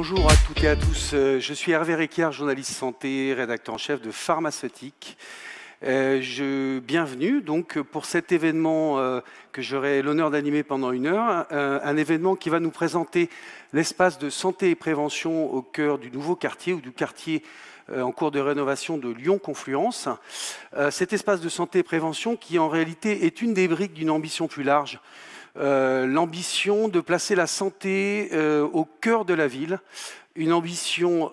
Bonjour à toutes et à tous, je suis Hervé Requier, journaliste santé, rédacteur en chef de Pharmaceutique. Bienvenue donc pour cet événement que j'aurai l'honneur d'animer pendant 1 heure, un événement qui va nous présenter l'espace de santé et prévention au cœur du nouveau quartier ou du quartier en cours de rénovation de Lyon-Confluence. Cet espace de santé et prévention qui en réalité est une des briques d'une ambition plus large. L'ambition de placer la santé au cœur de la ville, une ambition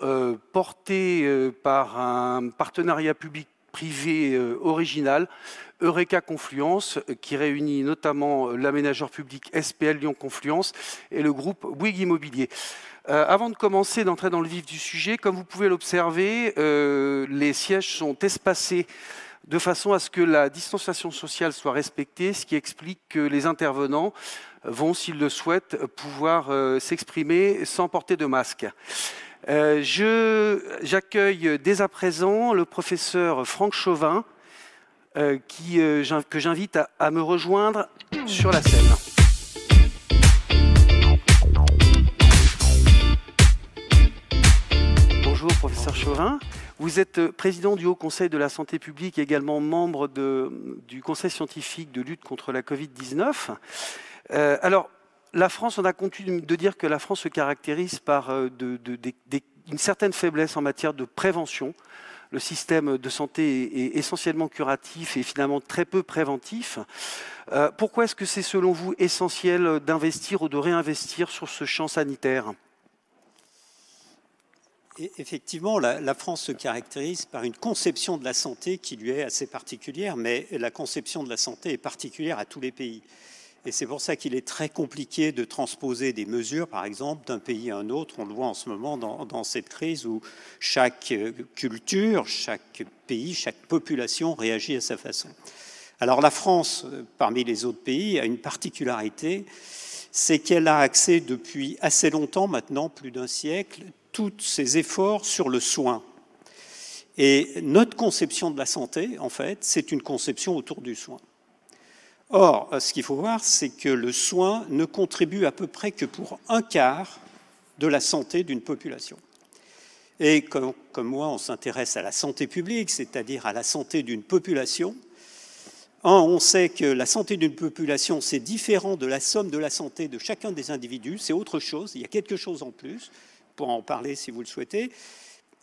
portée par un partenariat public-privé original, Eureka Confluence, qui réunit notamment l'aménageur public SPL Lyon-Confluence et le groupe Bouygues Immobilier. Avant de commencer, d'entrer dans le vif du sujet, comme vous pouvez l'observer, les sièges sont espacés de façon à ce que la distanciation sociale soit respectée, ce qui explique que les intervenants vont, s'ils le souhaitent, pouvoir s'exprimer sans porter de masque. J'accueille dès à présent le professeur Franck Chauvin, que j'invite à me rejoindre sur la scène. Bonjour professeur Chauvin. Vous êtes président du Haut Conseil de la Santé publique et également membre du Conseil scientifique de lutte contre la Covid-19. Alors, la France, on a coutume de dire que la France se caractérise par une certaine faiblesse en matière de prévention. Le système de santé est essentiellement curatif et finalement très peu préventif. Pourquoi est-ce que c'est selon vous essentiel d'investir ou de réinvestir sur ce champ sanitaire ? Effectivement, la France se caractérise par une conception de la santé qui lui est assez particulière, mais la conception de la santé est particulière à tous les pays. Et c'est pour ça qu'il est très compliqué de transposer des mesures, par exemple, d'un pays à un autre. On le voit en ce moment dans cette crise où chaque culture, chaque pays, chaque population réagit à sa façon. Alors la France, parmi les autres pays, a une particularité, c'est qu'elle a accès depuis assez longtemps, maintenant plus d'1 siècle, tous ses efforts sur le soin. Et notre conception de la santé, en fait, c'est une conception autour du soin. Or, ce qu'il faut voir, c'est que le soin ne contribue à peu près que pour 1/4 de la santé d'une population. Et comme moi, on s'intéresse à la santé publique, c'est-à-dire à la santé d'une population. On sait que la santé d'une population, c'est différent de la somme de la santé de chacun des individus, c'est autre chose, il y a quelque chose en plus. Pour en parler si vous le souhaitez.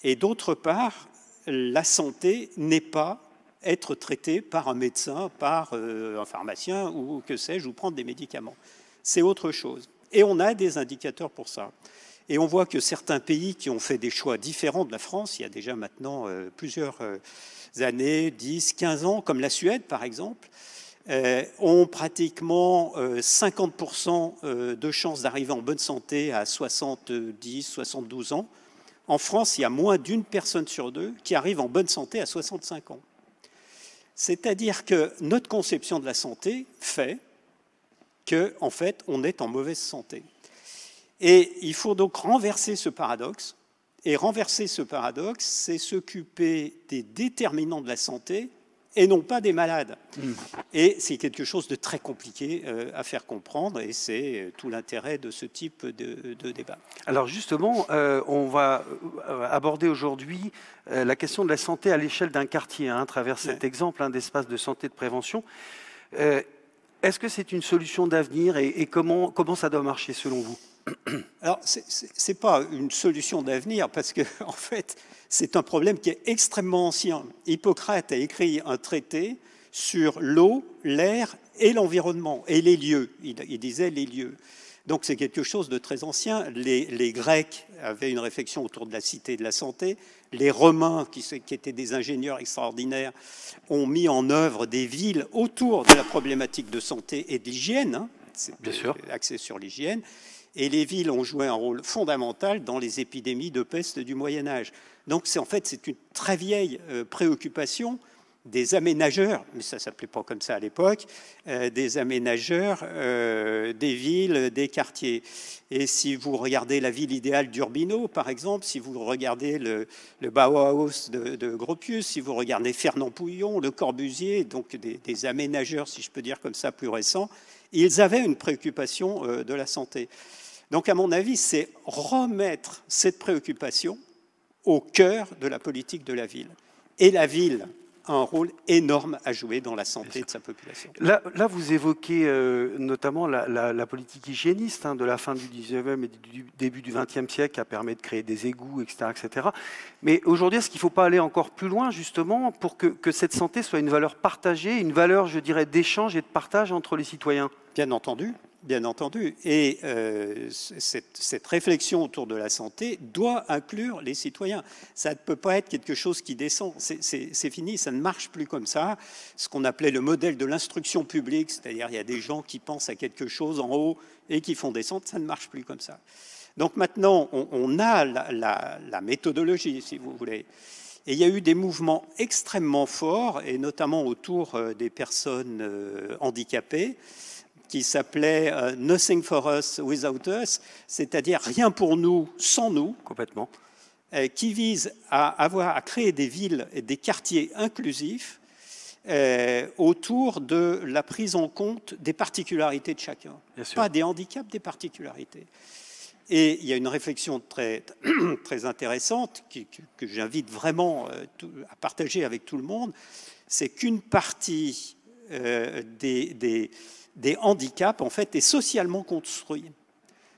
Et d'autre part, la santé n'est pas être traitée par un médecin, par un pharmacien ou que sais-je, ou prendre des médicaments. C'est autre chose. Et on a des indicateurs pour ça. Et on voit que certains pays qui ont fait des choix différents de la France, il y a déjà maintenant plusieurs années, 10, 15 ans, comme la Suède par exemple, ont pratiquement 50% de chances d'arriver en bonne santé à 70, 72 ans. En France, il y a moins d'1 personne sur 2 qui arrive en bonne santé à 65 ans. C'est-à-dire que notre conception de la santé fait qu'en fait, on est en mauvaise santé. Et il faut donc renverser ce paradoxe. Et renverser ce paradoxe, c'est s'occuper des déterminants de la santé et non pas des malades. Et c'est quelque chose de très compliqué à faire comprendre, et c'est tout l'intérêt de ce type de débat. Alors justement, on va aborder aujourd'hui la question de la santé à l'échelle d'un quartier, à travers cet exemple d'espace de santé de prévention. Est-ce que c'est une solution d'avenir et comment ça doit marcher selon vous ? Alors, ce n'est pas une solution d'avenir, parce que en fait, c'est un problème qui est extrêmement ancien. Hippocrate a écrit un traité sur l'eau, l'air et l'environnement, et les lieux. Il disait les lieux. Donc c'est quelque chose de très ancien. Les Grecs avaient une réflexion autour de la cité et de la santé. Les Romains, qui étaient des ingénieurs extraordinaires, ont mis en œuvre des villes autour de la problématique de santé et d'hygiène. Bien sûr. Axé sur l'hygiène. Et les villes ont joué un rôle fondamental dans les épidémies de peste du Moyen-Âge. Donc, c'est une très vieille préoccupation des aménageurs, mais ça ne s'appelait pas comme ça à l'époque, des aménageurs des villes, des quartiers. Et si vous regardez la ville idéale d'Urbino, par exemple, si vous regardez le Bauhaus de Gropius, si vous regardez Fernand Pouillon, Le Corbusier, donc des aménageurs, si je peux dire comme ça, plus récents, ils avaient une préoccupation de la santé. Donc, à mon avis, c'est remettre cette préoccupation au cœur de la politique de la ville. Et la ville a un rôle énorme à jouer dans la santé de sa population. Là vous évoquez notamment la politique hygiéniste de la fin du 19e et du début du 20e siècle qui a permis de créer des égouts, etc. etc. Mais aujourd'hui, est-ce qu'il ne faut pas aller encore plus loin, justement, pour que cette santé soit une valeur partagée, une valeur, je dirais, d'échange et de partage entre les citoyens? Bien entendu. Bien entendu. Et cette réflexion autour de la santé doit inclure les citoyens. Ça ne peut pas être quelque chose qui descend. C'est fini, ça ne marche plus comme ça. Ce qu'on appelait le modèle de l'instruction publique, c'est-à-dire il y a des gens qui pensent à quelque chose en haut et qui font descendre, ça ne marche plus comme ça. Donc maintenant, on a la méthodologie, si vous voulez. Et il y a eu des mouvements extrêmement forts, et notamment autour des personnes handicapées, qui s'appelait Nothing for us without us, c'est-à-dire rien pour nous sans nous, complètement, qui vise à créer des villes et des quartiers inclusifs autour de la prise en compte des particularités de chacun, pas des handicaps, des particularités. Et il y a une réflexion très, très intéressante que j'invite vraiment à partager avec tout le monde, c'est qu'une partie des handicaps, en fait, est socialement construit.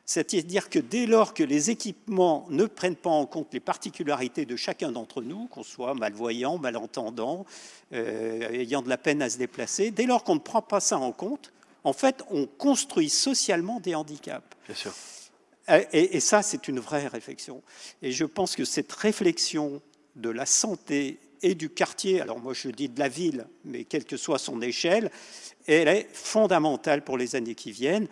C'est-à-dire que dès lors que les équipements ne prennent pas en compte les particularités de chacun d'entre nous, qu'on soit malvoyant, malentendant, ayant de la peine à se déplacer, dès lors qu'on ne prend pas ça en compte, en fait, on construit socialement des handicaps. Bien sûr. Et ça, c'est une vraie réflexion. Et je pense que cette réflexion de la santé et du quartier, alors moi je dis de la ville, mais quelle que soit son échelle, elle est fondamentale pour les années qui viennent.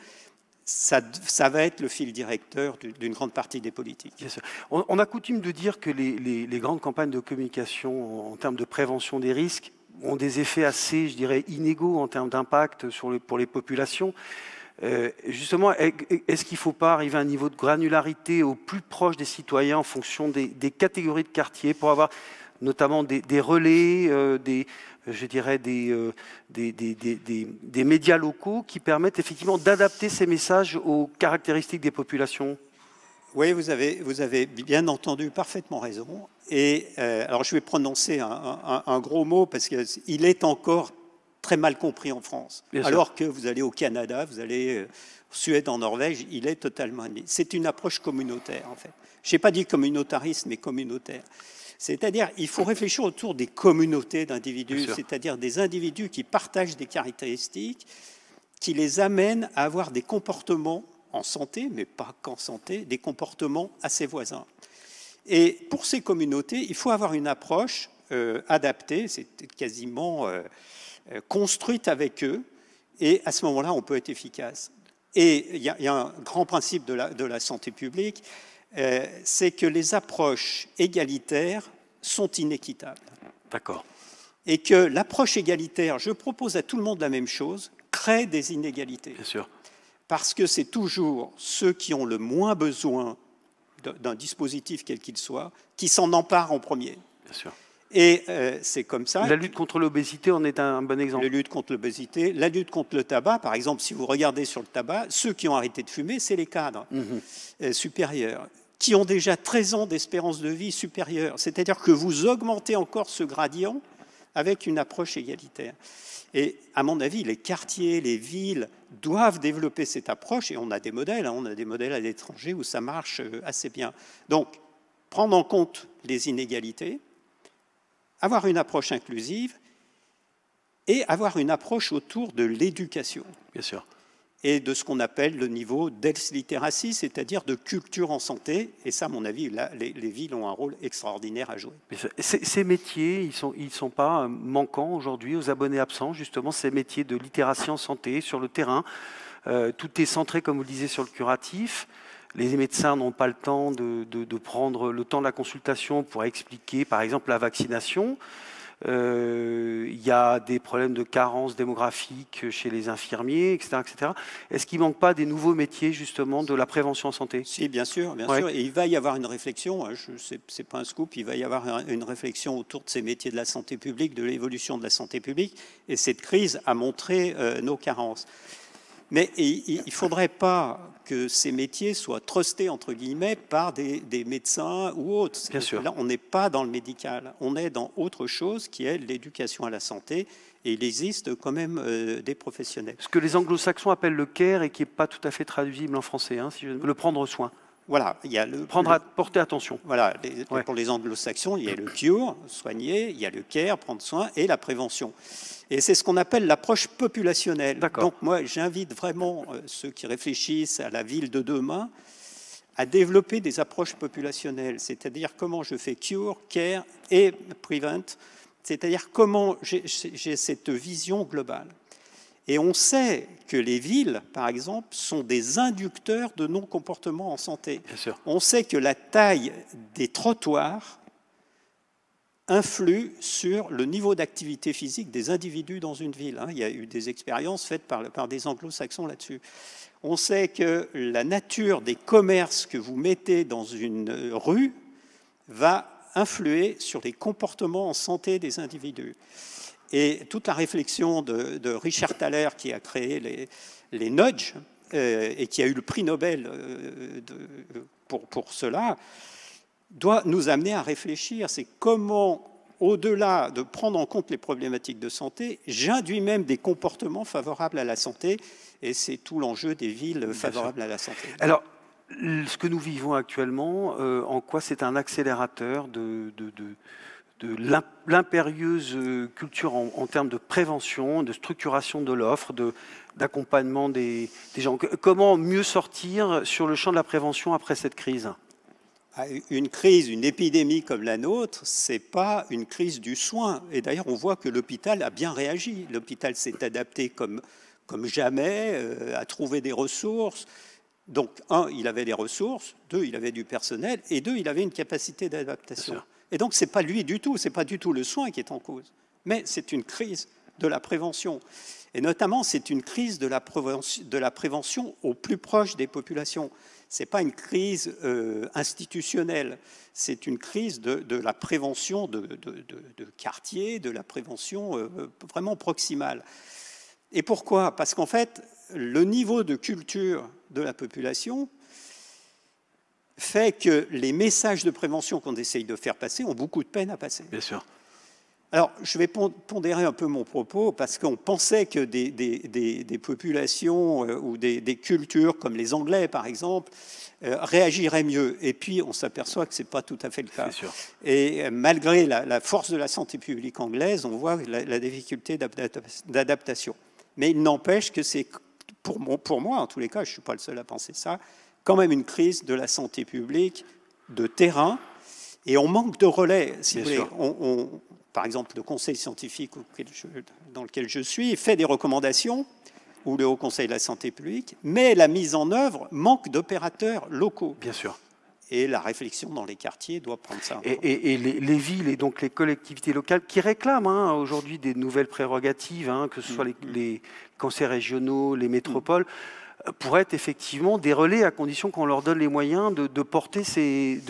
Ça va être le fil directeur d'une grande partie des politiques. Bien sûr. On a coutume de dire que les grandes campagnes de communication en termes de prévention des risques ont des effets assez, je dirais, inégaux en termes d'impact pour les populations. Justement, est-ce qu'il ne faut pas arriver à un niveau de granularité au plus proche des citoyens en fonction des catégories de quartiers pour avoir notamment des relais, je dirais des médias locaux qui permettent effectivement d'adapter ces messages aux caractéristiques des populations? Oui, vous avez bien entendu parfaitement raison. Et alors je vais prononcer un gros mot parce qu'il est encore très mal compris en France. Alors que vous allez au Canada, vous allez en Suède, en Norvège, il est totalement admis. C'est une approche communautaire, en fait. Je n'ai pas dit communautariste, mais communautaire. C'est-à-dire, il faut réfléchir autour des communautés d'individus, c'est-à-dire des individus qui partagent des caractéristiques, qui les amènent à avoir des comportements en santé, mais pas qu'en santé, des comportements à ses voisins. Et pour ces communautés, il faut avoir une approche adaptée, c'est quasiment construite avec eux, et à ce moment-là, on peut être efficace. Et il y a un grand principe de la santé publique, c'est que les approches égalitaires sont inéquitables. D'accord. Et que l'approche égalitaire, je propose à tout le monde la même chose, crée des inégalités. Bien sûr. Parce que c'est toujours ceux qui ont le moins besoin d'un dispositif quel qu'il soit qui s'en emparent en premier. Bien sûr. Et c'est comme ça. La lutte contre l'obésité en est un bon exemple. La lutte contre l'obésité, la lutte contre le tabac, par exemple, si vous regardez sur le tabac, ceux qui ont arrêté de fumer, c'est les cadres supérieurs, qui ont déjà 13 ans d'espérance de vie supérieure. C'est-à-dire que vous augmentez encore ce gradient avec une approche égalitaire. Et à mon avis, les quartiers, les villes doivent développer cette approche, et on a des modèles à l'étranger où ça marche assez bien. Donc, prendre en compte les inégalités, avoir une approche inclusive et avoir une approche autour de l'éducation. Bien sûr. Et de ce qu'on appelle le niveau d'health literacy, c'est-à-dire de culture en santé. Et ça, à mon avis, là, les villes ont un rôle extraordinaire à jouer. Ces métiers, ils sont pas manquants aujourd'hui aux abonnés absents, justement, ces métiers de littératie en santé sur le terrain. Tout est centré, comme vous le disiez, sur le curatif. Les médecins n'ont pas le temps de prendre le temps de la consultation pour expliquer, par exemple, la vaccination. Il y a des problèmes de carence démographique chez les infirmiers, etc. etc. Est-ce qu'il ne manque pas des nouveaux métiers, justement, de la prévention en santé? Si, bien sûr, bien sûr. Et il va y avoir une réflexion, ce n'est pas un scoop, il va y avoir une réflexion autour de ces métiers de la santé publique, de l'évolution de la santé publique. Et cette crise a montré nos carences. Mais il ne faudrait pas que ces métiers soient trustés, entre guillemets, par des médecins ou autres. Bien sûr. Là, on n'est pas dans le médical, on est dans autre chose qui est l'éducation à la santé, et il existe quand même des professionnels. Ce que les anglo-saxons appellent le care et qui n'est pas tout à fait traduisible en français, hein, si je... le prendre soin. Voilà, il y a porter attention. Voilà, pour les anglo-saxons, il y a le cure, soigner, il y a le care, prendre soin, et la prévention. Et c'est ce qu'on appelle l'approche populationnelle. Donc moi, j'invite vraiment ceux qui réfléchissent à la ville de demain à développer des approches populationnelles, c'est-à-dire comment je fais cure, care et prevent, c'est-à-dire comment j'ai cette vision globale. Et on sait que les villes, par exemple, sont des inducteurs de non-comportement en santé. Bien sûr. On sait que la taille des trottoirs influe sur le niveau d'activité physique des individus dans une ville. Il y a eu des expériences faites par des anglo-saxons là-dessus. On sait que la nature des commerces que vous mettez dans une rue va influer sur les comportements en santé des individus. Et toute la réflexion de Richard Thaler, qui a créé les nudges et qui a eu le prix Nobel pour cela, doit nous amener à réfléchir. C'est comment, au-delà de prendre en compte les problématiques de santé, j'induis même des comportements favorables à la santé, et c'est tout l'enjeu des villes favorables à la santé. Alors, ce que nous vivons actuellement, en quoi c'est un accélérateur de l'impérieuse culture en termes de prévention, de structuration de l'offre, d'accompagnement des gens. Comment mieux sortir sur le champ de la prévention après cette crise ? Une crise, une épidémie comme la nôtre, ce n'est pas une crise du soin. Et d'ailleurs, on voit que l'hôpital a bien réagi. L'hôpital s'est adapté comme jamais, a trouvé des ressources. Donc, un, il avait des ressources, deux, il avait du personnel, et deux, il avait une capacité d'adaptation. Et donc, ce n'est pas lui du tout, ce n'est pas du tout le soin qui est en cause, mais c'est une crise de la prévention. Et notamment, c'est une crise de la prévention au plus proche des populations. Ce n'est pas une crise institutionnelle, c'est une crise de la prévention de quartier, de la prévention vraiment proximale. Et pourquoi ? Parce qu'en fait, le niveau de culture de la population fait que les messages de prévention qu'on essaye de faire passer ont beaucoup de peine à passer. Bien sûr. Alors, je vais pondérer un peu mon propos, parce qu'on pensait que des populations ou des cultures, comme les Anglais par exemple, réagiraient mieux. Et puis, on s'aperçoit que ce n'est pas tout à fait le cas. C'est sûr. Et malgré la force de la santé publique anglaise, on voit la difficulté d'adaptation. Mais il n'empêche que c'est, pour moi, en tous les cas, je ne suis pas le seul à penser ça, quand même une crise de la santé publique de terrain, et on manque de relais, si vous voulez. Par exemple, le conseil scientifique dans lequel je suis fait des recommandations, ou le Haut Conseil de la santé publique, mais la mise en œuvre manque d'opérateurs locaux. Bien sûr. Et la réflexion dans les quartiers doit prendre ça. Et les villes et donc les collectivités locales qui réclament aujourd'hui des nouvelles prérogatives, que ce soit les conseils régionaux, les métropoles, pourraient être effectivement des relais à condition qu'on leur donne les moyens de porter ces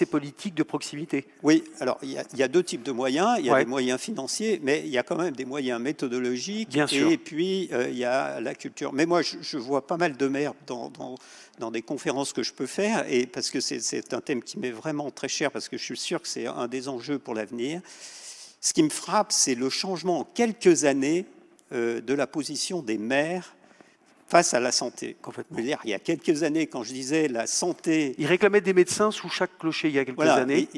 politiques de proximité. Oui, alors il y a deux types de moyens. Il y a des moyens financiers, mais il y a quand même des moyens méthodologiques. Bien sûr. Et puis il y a la culture. Mais moi, je vois pas mal de maires dans des conférences que je peux faire, et parce que c'est un thème qui m'est vraiment très cher, parce que je suis sûr que c'est un des enjeux pour l'avenir. Ce qui me frappe, c'est le changement en quelques années de la position des maires face à la santé. Complètement. Je veux dire, il y a quelques années, quand je disais la santé... Ils réclamaient des médecins sous chaque clocher il y a quelques années.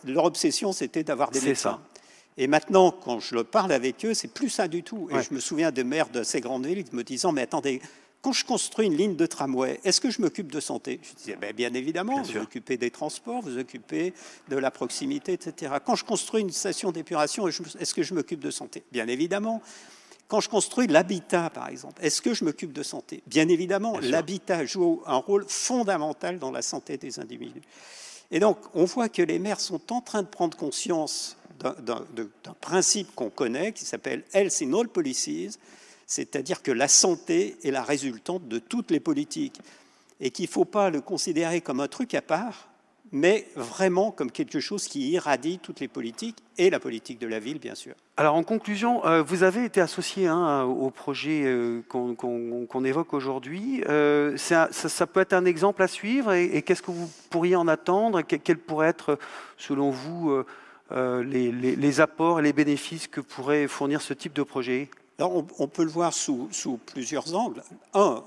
Leur obsession, c'était d'avoir des médecins. Ça. Et maintenant, quand je parle avec eux, c'est plus ça du tout. Et je me souviens de maires de ces grandes villes me disant, mais attendez, quand je construis une ligne de tramway, est-ce que je m'occupe de santé ? Je disais, bien évidemment, vous occupez des transports, vous occupez de la proximité, etc. Quand je construis une station d'épuration, est-ce que je m'occupe de santé ? Bien évidemment. Quand je construis l'habitat, par exemple, est-ce que je m'occupe de santé ? Bien évidemment, l'habitat joue un rôle fondamental dans la santé des individus. Et donc, on voit que les maires sont en train de prendre conscience d'un principe qu'on connaît, qui s'appelle « Health in all policies », c'est-à-dire que la santé est la résultante de toutes les politiques, et qu'il ne faut pas le considérer comme un truc à part, mais vraiment comme quelque chose qui irradie toutes les politiques et la politique de la ville, bien sûr. Alors en conclusion, vous avez été associé au projet qu'on évoque aujourd'hui. Ça peut être un exemple à suivre et qu'est-ce que vous pourriez en attendre? Quels pourraient être, selon vous, les apports et les bénéfices que pourrait fournir ce type de projet? Alors on peut le voir sous plusieurs angles. Un,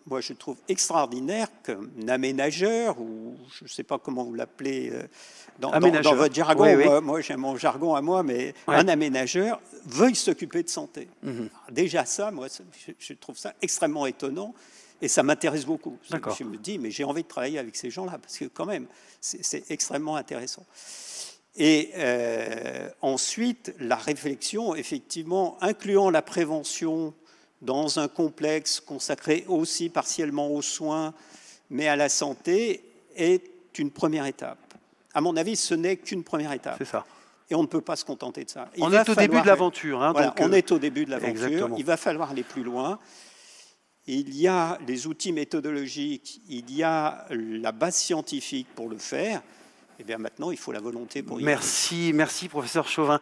moi je trouve extraordinaire qu'un aménageur, ou je ne sais pas comment vous l'appelez dans votre jargon, oui, oui. Moi j'ai mon jargon à moi, mais un aménageur veuille s'occuper de santé. Déjà ça, moi je trouve ça extrêmement étonnant et ça m'intéresse beaucoup. Je me dis, mais j'ai envie de travailler avec ces gens-là, parce que quand même, c'est extrêmement intéressant. Et ensuite, la réflexion, effectivement, incluant la prévention dans un complexe consacré aussi partiellement aux soins, mais à la santé, est une première étape. À mon avis, ce n'est qu'une première étape. C'est ça. Et on ne peut pas se contenter de ça. On est au début de l'aventure. Voilà, on est au début de l'aventure. Il va falloir aller plus loin. Il y a les outils méthodologiques, il y a la base scientifique pour le faire. Et bien maintenant, il faut la volonté pour y aller. Merci professeur Chauvin.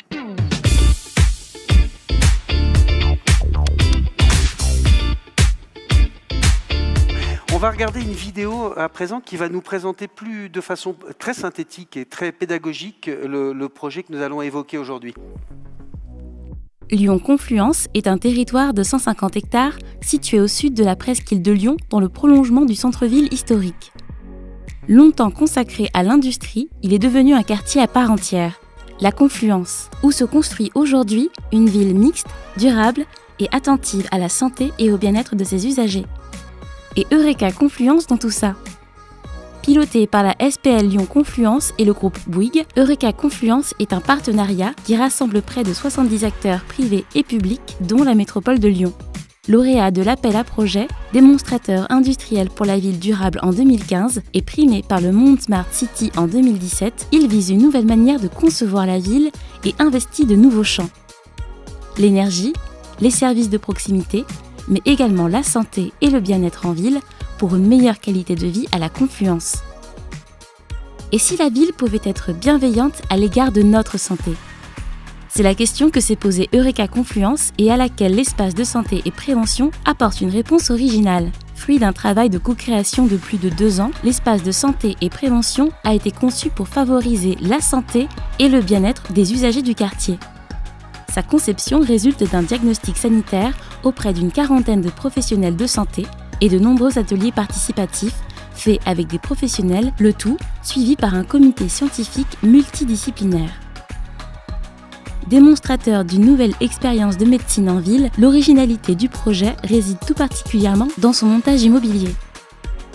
On va regarder une vidéo à présent qui va nous présenter de façon très synthétique et très pédagogique le projet que nous allons évoquer aujourd'hui. Lyon-Confluence est un territoire de 150 hectares situé au sud de la presqu'île de Lyon, dans le prolongement du centre-ville historique. Longtemps consacré à l'industrie, il est devenu un quartier à part entière, la Confluence, où se construit aujourd'hui une ville mixte, durable et attentive à la santé et au bien-être de ses usagers. Et Eureka Confluence dans tout ça. Piloté par la SPL Lyon Confluence et le groupe Bouygues, Eureka Confluence est un partenariat qui rassemble près de 70 acteurs privés et publics, dont la métropole de Lyon. Lauréat de l'appel à projet, démonstrateur industriel pour la ville durable en 2015 et primé par le Monde Smart City en 2017, il vise une nouvelle manière de concevoir la ville et investit de nouveaux champs. L'énergie, les services de proximité, mais également la santé et le bien-être en ville pour une meilleure qualité de vie à la Confluence. Et si la ville pouvait être bienveillante à l'égard de notre santé ? C'est la question que s'est posée Eureka Confluence et à laquelle l'espace de santé et prévention apporte une réponse originale. Fruit d'un travail de co-création de plus de 2 ans, l'espace de santé et prévention a été conçu pour favoriser la santé et le bien-être des usagers du quartier. Sa conception résulte d'un diagnostic sanitaire auprès d'une quarantaine de professionnels de santé et de nombreux ateliers participatifs faits avec des professionnels, le tout suivi par un comité scientifique multidisciplinaire. Démonstrateur d'une nouvelle expérience de médecine en ville, l'originalité du projet réside tout particulièrement dans son montage immobilier.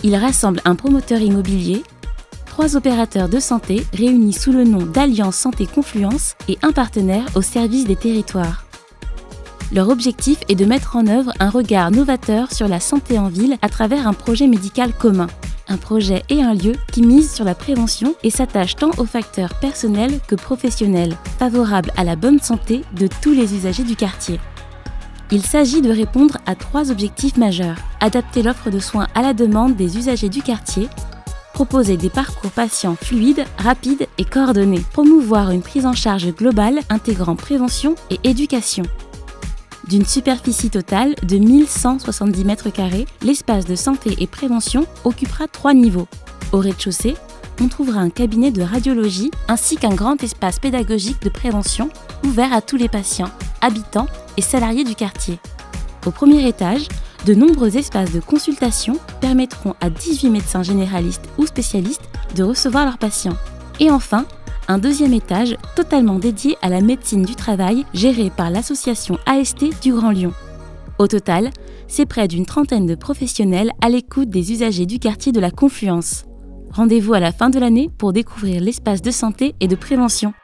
Il rassemble un promoteur immobilier, 3 opérateurs de santé réunis sous le nom d'Alliance Santé Confluence et un partenaire au service des territoires. Leur objectif est de mettre en œuvre un regard novateur sur la santé en ville à travers un projet médical commun. Un projet et un lieu qui mise sur la prévention et s'attache tant aux facteurs personnels que professionnels, favorables à la bonne santé de tous les usagers du quartier. Il s'agit de répondre à 3 objectifs majeurs. Adapter l'offre de soins à la demande des usagers du quartier, proposer des parcours patients fluides, rapides et coordonnés, promouvoir une prise en charge globale intégrant prévention et éducation. D'une superficie totale de 1170 m², l'espace de santé et prévention occupera 3 niveaux. Au rez-de-chaussée, on trouvera un cabinet de radiologie ainsi qu'un grand espace pédagogique de prévention ouvert à tous les patients, habitants et salariés du quartier. Au premier étage, de nombreux espaces de consultation permettront à 18 médecins généralistes ou spécialistes de recevoir leurs patients. Et enfin, un 2e étage totalement dédié à la médecine du travail géré par l'association AST du Grand Lyon. Au total, c'est près d'une trentaine de professionnels à l'écoute des usagers du quartier de la Confluence. Rendez-vous à la fin de l'année pour découvrir l'espace de santé et de prévention.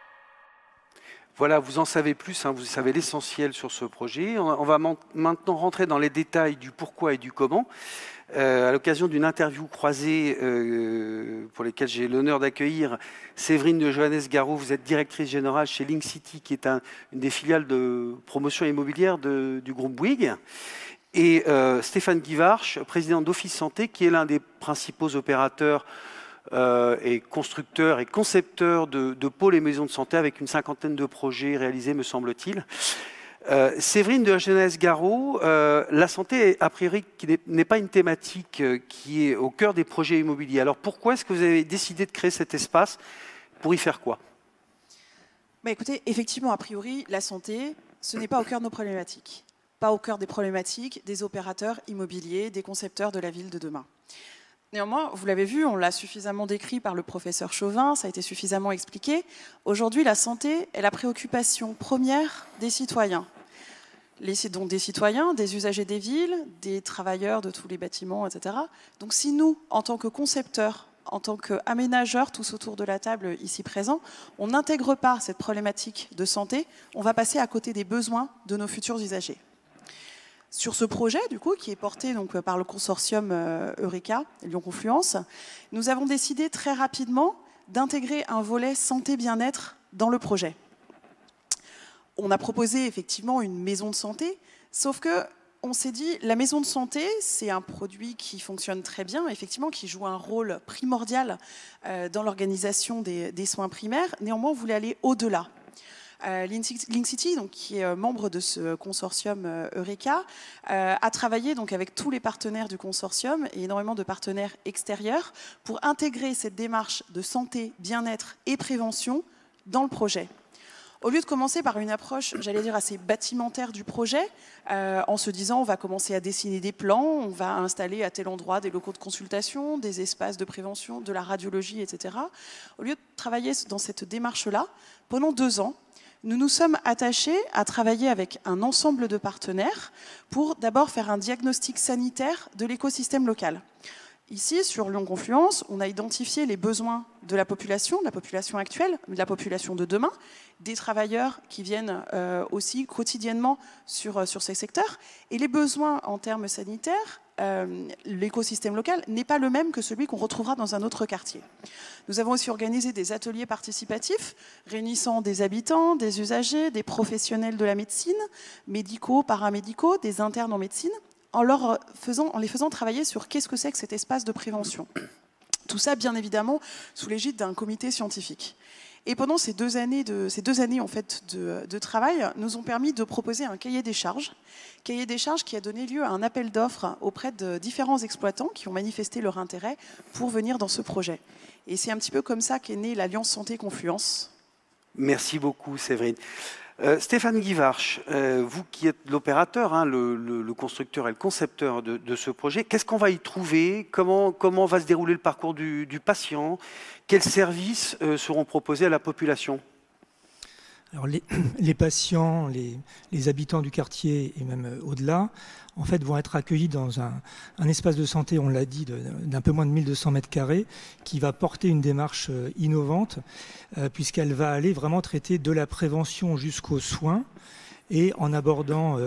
Voilà, vous en savez plus, vous savez l'essentiel sur ce projet. On va maintenant rentrer dans les détails du pourquoi et du comment. À l'occasion d'une interview croisée pour laquelle j'ai l'honneur d'accueillir Séverine de Johannes-Garraud. Vous êtes directrice générale chez Link City, qui est une des filiales de promotion immobilière du groupe Bouygues. Et Stéphane Guivarch, président d'Office Santé, qui est l'un des principaux opérateurs est constructeur et concepteur de pôles et maisons de santé avec une 50aine de projets réalisés, me semble-t-il. Séverine de Genès Garot, la santé, a priori, qui n'est pas une thématique qui est au cœur des projets immobiliers. Alors pourquoi est-ce que vous avez décidé de créer cet espace? Pour y faire quoi? Écoutez, effectivement, a priori, la santé, ce n'est pas au cœur de nos problématiques. Pas au cœur des problématiques des opérateurs immobiliers, des concepteurs de la ville de demain. Néanmoins, vous l'avez vu, on l'a suffisamment décrit par le professeur Chauvin, ça a été suffisamment expliqué. Aujourd'hui, la santé est la préoccupation première des citoyens. Donc des citoyens, des usagers des villes, des travailleurs de tous les bâtiments, etc. Donc si nous, en tant que concepteurs, en tant qu'aménageurs, tous autour de la table ici présents, on n'intègre pas cette problématique de santé, on va passer à côté des besoins de nos futurs usagers. Sur ce projet, du coup, qui est porté donc, par le consortium Eureka, Lyon Confluence, nous avons décidé très rapidement d'intégrer un volet santé-bien-être dans le projet. On a proposé effectivement une maison de santé, sauf que on s'est dit, la maison de santé, c'est un produit qui fonctionne très bien, effectivement, qui joue un rôle primordial dans l'organisation des soins primaires. Néanmoins, on voulait aller au-delà. Link City, donc, qui est membre de ce consortium Eureka, a travaillé donc, avec tous les partenaires du consortium et énormément de partenaires extérieurs pour intégrer cette démarche de santé, bien-être et prévention dans le projet. Au lieu de commencer par une approche, j'allais dire, assez bâtimentaire du projet, en se disant on va commencer à dessiner des plans, on va installer à tel endroit des locaux de consultation, des espaces de prévention, de la radiologie, etc. Au lieu de travailler dans cette démarche-là, pendant 2 ans, nous nous sommes attachés à travailler avec un ensemble de partenaires pour d'abord faire un diagnostic sanitaire de l'écosystème local. Ici, sur Lyon Confluence, on a identifié les besoins de la population actuelle, de la population de demain, des travailleurs qui viennent aussi quotidiennement sur ces secteurs. Et les besoins en termes sanitaires, l'écosystème local n'est pas le même que celui qu'on retrouvera dans un autre quartier. Nous avons aussi organisé des ateliers participatifs réunissant des habitants, des usagers, des professionnels de la médecine, médicaux, paramédicaux, des internes en médecine, en les faisant travailler sur qu'est-ce que c'est que cet espace de prévention. Tout ça, bien évidemment, sous l'égide d'un comité scientifique. Et pendant ces deux années en fait, de travail, nous ont permis de proposer un cahier des charges qui a donné lieu à un appel d'offres auprès de différents exploitants qui ont manifesté leur intérêt pour venir dans ce projet. Et c'est un petit peu comme ça qu'est née l'Alliance Santé Confluence. Merci beaucoup, Séverine. Stéphane Guivarch, vous qui êtes l'opérateur, hein, le constructeur et le concepteur de ce projet, qu'est-ce qu'on va y trouver? Comment va se dérouler le parcours du patient? Quels services seront proposés à la population? Alors les patients, les habitants du quartier et même au-delà, en fait, vont être accueillis dans un espace de santé, on l'a dit, d'un peu moins de 1200 mètres carrés, qui va porter une démarche innovante, puisqu'elle va aller vraiment traiter de la prévention jusqu'aux soins, et en abordant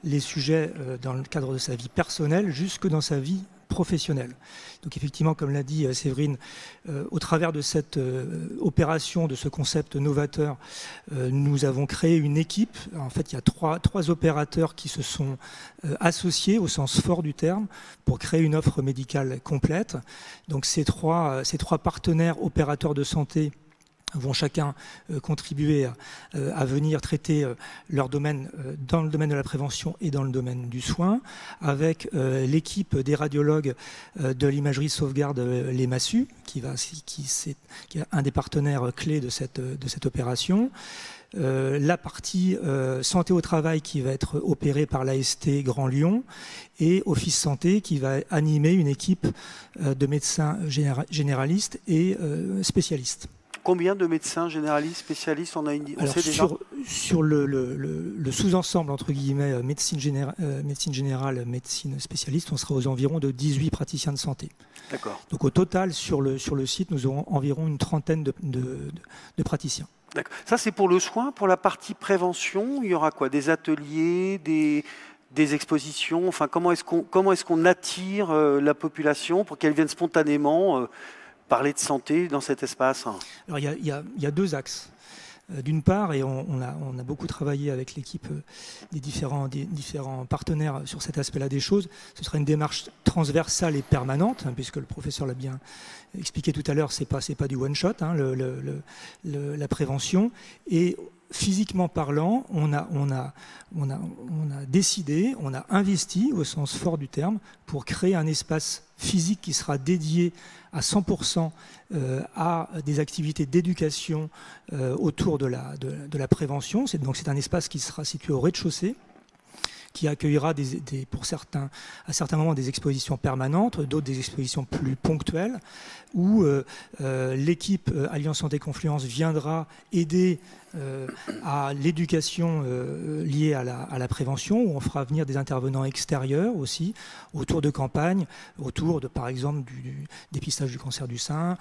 les sujets dans le cadre de sa vie personnelle, jusque dans sa vie professionnelle. Donc effectivement, comme l'a dit Séverine, au travers de cette opération, de ce concept novateur, nous avons créé une équipe. En fait, il y a trois opérateurs qui se sont associés au sens fort du terme pour créer une offre médicale complète. Donc ces trois partenaires opérateurs de santé vont chacun contribuer à venir traiter leur domaine dans le domaine de la prévention et dans le domaine du soin, avec l'équipe des radiologues de l'imagerie sauvegarde les Massus, qui est un des partenaires clés de cette opération. La partie santé au travail qui va être opérée par l'AST Grand Lyon et Office Santé qui va animer une équipe de médecins généralistes et spécialistes. Combien de médecins généralistes, spécialistes on sait déjà sur le sous-ensemble, entre guillemets, médecine générale, médecine spécialiste, on sera aux environs de 18 praticiens de santé. D'accord. Donc au total, sur le site, nous aurons environ une trentaine de praticiens. D'accord. Ça, c'est pour le soin. Pour la partie prévention, il y aura quoi? Des ateliers, des expositions? Enfin, comment est-ce qu'on attire la population pour qu'elle vienne spontanément parler de santé dans cet espace? Alors, il y a deux axes. d'une part, et on a beaucoup travaillé avec l'équipe des différents partenaires sur cet aspect-là des choses, ce sera une démarche transversale et permanente, hein, puisque le professeur l'a bien expliqué tout à l'heure, c'est pas du one-shot, hein, la prévention. Et physiquement parlant, on a décidé, on a investi au sens fort du terme pour créer un espace physique qui sera dédié à 100% à des activités d'éducation autour de la prévention. Donc c'est un espace qui sera situé au rez-de-chaussée, qui accueillera à certains moments des expositions permanentes, d'autres des expositions plus ponctuelles, où l'équipe Alliance Santé Confluence viendra aider à l'éducation liée à la prévention, où on fera venir des intervenants extérieurs aussi, autour de campagnes, autour de, par exemple, du dépistage du cancer du sein,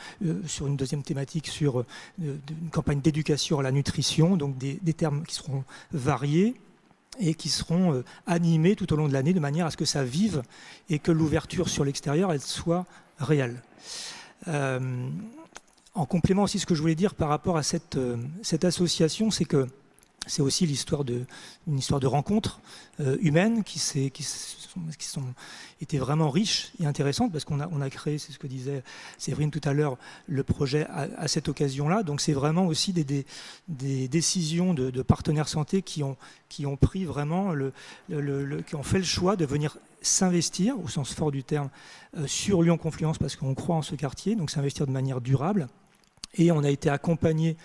sur une deuxième thématique sur une campagne d'éducation à la nutrition, donc des termes qui seront variés et qui seront animés tout au long de l'année de manière à ce que ça vive et que l'ouverture sur l'extérieur, elle soit réelle. En complément aussi, ce que je voulais dire par rapport à cette association, c'est que c'est aussi une histoire de rencontres humaines qui étaient vraiment riches et intéressantes, parce qu'on a créé, c'est ce que disait Séverine tout à l'heure, le projet à cette occasion-là. Donc c'est vraiment aussi des décisions de partenaires santé qui ont pris vraiment qui ont fait le choix de venir s'investir, au sens fort du terme, sur Lyon Confluence, parce qu'on croit en ce quartier, donc s'investir de manière durable. Et on a été accompagné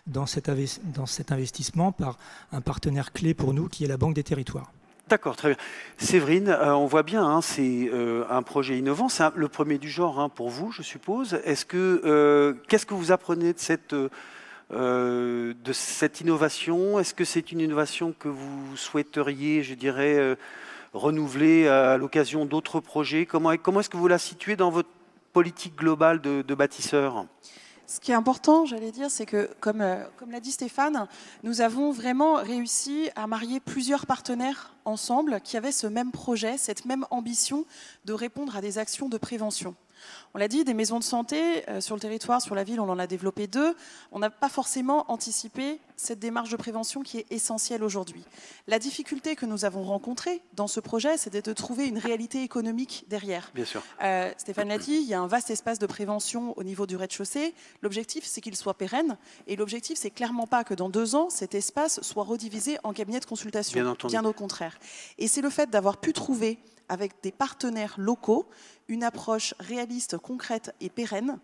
dans cet investissement par un partenaire clé pour nous, qui est la Banque des Territoires. D'accord, très bien. Séverine, on voit bien, hein, c'est un projet innovant, c'est le premier du genre, hein, pour vous, je suppose. Qu'est-ce que vous apprenez de cette innovation? Est-ce que c'est une innovation que vous souhaiteriez, je dirais, renouveler à l'occasion d'autres projets? Comment est-ce que vous la situez dans votre politique globale de bâtisseur? Ce qui est important, j'allais dire, c'est que, comme l'a dit Stéphane, nous avons vraiment réussi à marier plusieurs partenaires ensemble qui avaient ce même projet, cette même ambition de répondre à des actions de prévention. On l'a dit, des maisons de santé sur le territoire, sur la ville, on en a développé 2. On n'a pas forcément anticipé cette démarche de prévention qui est essentielle aujourd'hui. La difficulté que nous avons rencontrée dans ce projet, c'était de trouver une réalité économique derrière. Bien sûr. Stéphane l'a dit, il y a un vaste espace de prévention au niveau du rez-de-chaussée. L'objectif, c'est qu'il soit pérenne. Et l'objectif, c'est clairement pas que dans 2 ans, cet espace soit redivisé en cabinet de consultation. Bien entendu. Bien au contraire. Et c'est le fait d'avoir pu trouver, avec des partenaires locaux, une approche réaliste, concrète et pérenne,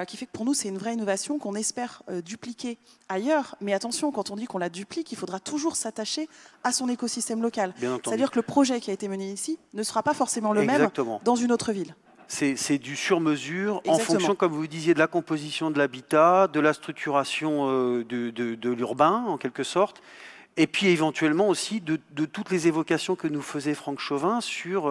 qui fait que pour nous, c'est une vraie innovation qu'on espère dupliquer ailleurs. Mais attention, quand on dit qu'on la duplique, il faudra toujours s'attacher à son écosystème local. C'est-à-dire que le projet qui a été mené ici ne sera pas forcément le même dans une autre ville. C'est du sur-mesure en fonction, comme vous disiez, de la composition de l'habitat, de la structuration de l'urbain, en quelque sorte. Et puis éventuellement aussi de toutes les évocations que nous faisait Franck Chauvin sur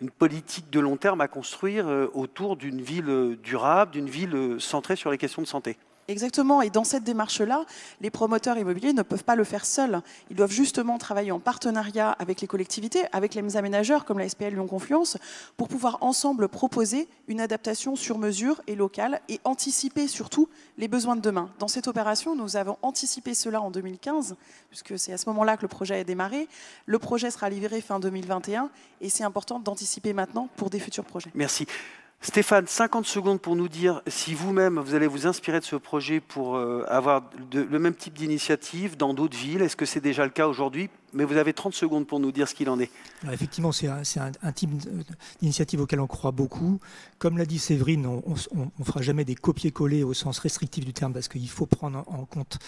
une politique de long terme à construire autour d'une ville durable, d'une ville centrée sur les questions de santé. Exactement, et dans cette démarche-là, les promoteurs immobiliers ne peuvent pas le faire seuls. Ils doivent justement travailler en partenariat avec les collectivités, avec les aménageurs comme la SPL Lyon Confluence, pour pouvoir ensemble proposer une adaptation sur mesure et locale et anticiper surtout les besoins de demain. Dans cette opération, nous avons anticipé cela en 2015, puisque c'est à ce moment-là que le projet a démarré. Le projet sera livré fin 2021 et c'est important d'anticiper maintenant pour des futurs projets. Merci. Stéphane, 50 secondes pour nous dire si vous-même, vous allez vous inspirer de ce projet pour avoir le même type d'initiative dans d'autres villes. Est-ce que c'est déjà le cas aujourd'hui? Mais vous avez 30 secondes pour nous dire ce qu'il en est. Alors effectivement, c'est un type d'initiative auquel on croit beaucoup. Comme l'a dit Séverine, on ne fera jamais des copier-coller au sens restrictif du terme, parce qu'il faut prendre en compte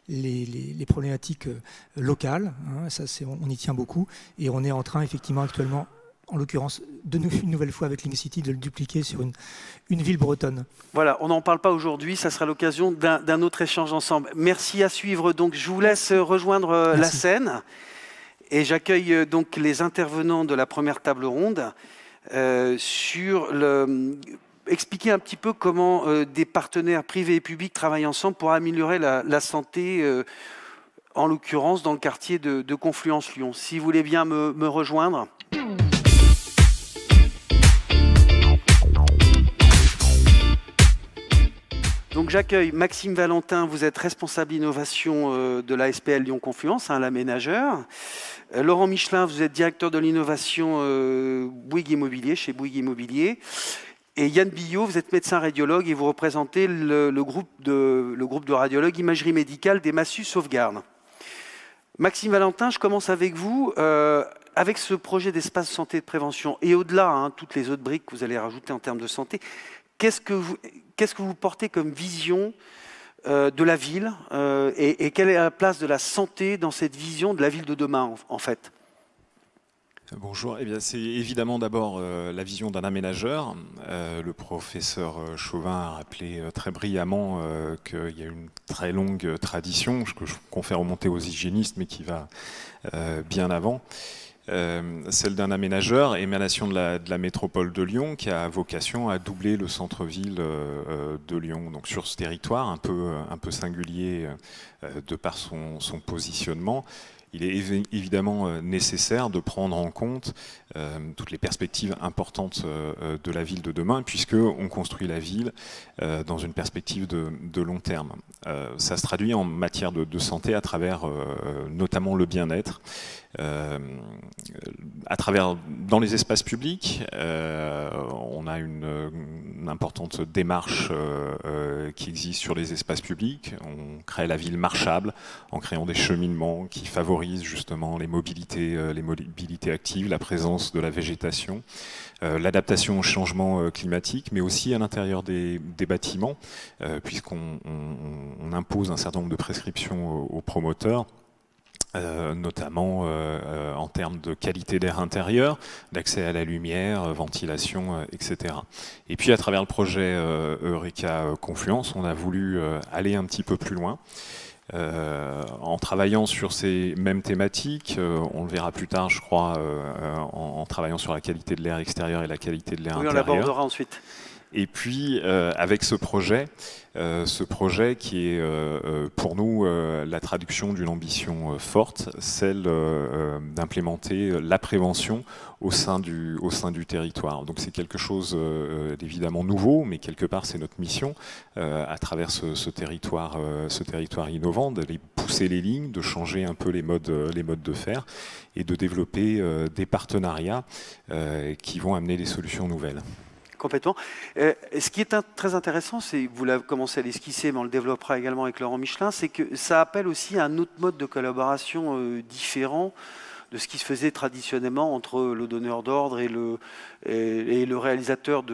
les problématiques locales. Hein, ça, on y tient beaucoup. Et on est en train, effectivement, actuellement, en l'occurrence, une nouvelle fois avec Link-City, de le dupliquer sur une ville bretonne. Voilà, on n'en parle pas aujourd'hui, ça sera l'occasion d'un autre échange ensemble. Merci à suivre. Donc, je vous laisse rejoindre la scène et j'accueille donc les intervenants de la première table ronde expliquer un petit peu comment des partenaires privés et publics travaillent ensemble pour améliorer la santé, en l'occurrence dans le quartier de Confluence-Lyon. Si vous voulez bien me rejoindre. Donc Donc j'accueille Maxime Valentin, vous êtes responsable innovation de la SPL Lyon Confluence, l'aménageur. Laurent Michelin, vous êtes directeur de l'innovation Bouygues Immobilier, chez Bouygues Immobilier. Et Yann Billot, vous êtes médecin radiologue et vous représentez le groupe de radiologues imagerie médicale des Massus Sauvegarde. Maxime Valentin, je commence avec vous. Avec ce projet d'espace santé et de prévention, et au-delà, toutes les autres briques que vous allez rajouter en termes de santé, qu'est-ce que vous portez comme vision de la ville et quelle est la place de la santé dans cette vision de la ville de demain, en fait? Bonjour, eh bien, c'est évidemment d'abord la vision d'un aménageur. Le professeur Chauvin a rappelé très brillamment qu'il y a une très longue tradition que je confère remonter aux hygiénistes, mais qui va bien avant. Celle d'un aménageur, émanation de la métropole de Lyon, qui a vocation à doubler le centre-ville de Lyon. Donc sur ce territoire un peu singulier de par son positionnement, il est évidemment nécessaire de prendre en compte toutes les perspectives importantes de la ville de demain, puisqu'on construit la ville dans une perspective de long terme. Ça se traduit en matière de santé à travers notamment le bien-être, à travers dans les espaces publics. On a une importante démarche qui existe sur les espaces publics. On crée la ville marchable en créant des cheminements qui favorisent justement les mobilités actives, la présence de la végétation, l'adaptation au changement climatique, mais aussi à l'intérieur des bâtiments, puisqu'on impose un certain nombre de prescriptions aux promoteurs, notamment en termes de qualité d'air intérieur, d'accès à la lumière, ventilation, etc. Et puis à travers le projet Eureka Confluence, on a voulu aller un petit peu plus loin. En travaillant sur ces mêmes thématiques, on le verra plus tard, je crois, en travaillant sur la qualité de l'air extérieur et la qualité de l'air intérieur. Oui, on l'abordera ensuite. Et puis, avec ce projet qui est pour nous la traduction d'une ambition forte, celle d'implémenter la prévention au sein du territoire. Donc c'est quelque chose d'évidemment nouveau, mais quelque part c'est notre mission à travers ce territoire innovant, d'aller pousser les lignes, de changer un peu les modes de faire et de développer des partenariats qui vont amener des solutions nouvelles. Complètement. Ce qui est très intéressant, c'est, vous l'avez commencé à l'esquisser, mais on le développera également avec Laurent Michelin, c'est que ça appelle aussi à un autre mode de collaboration différent de ce qui se faisait traditionnellement entre le donneur d'ordre et le réalisateur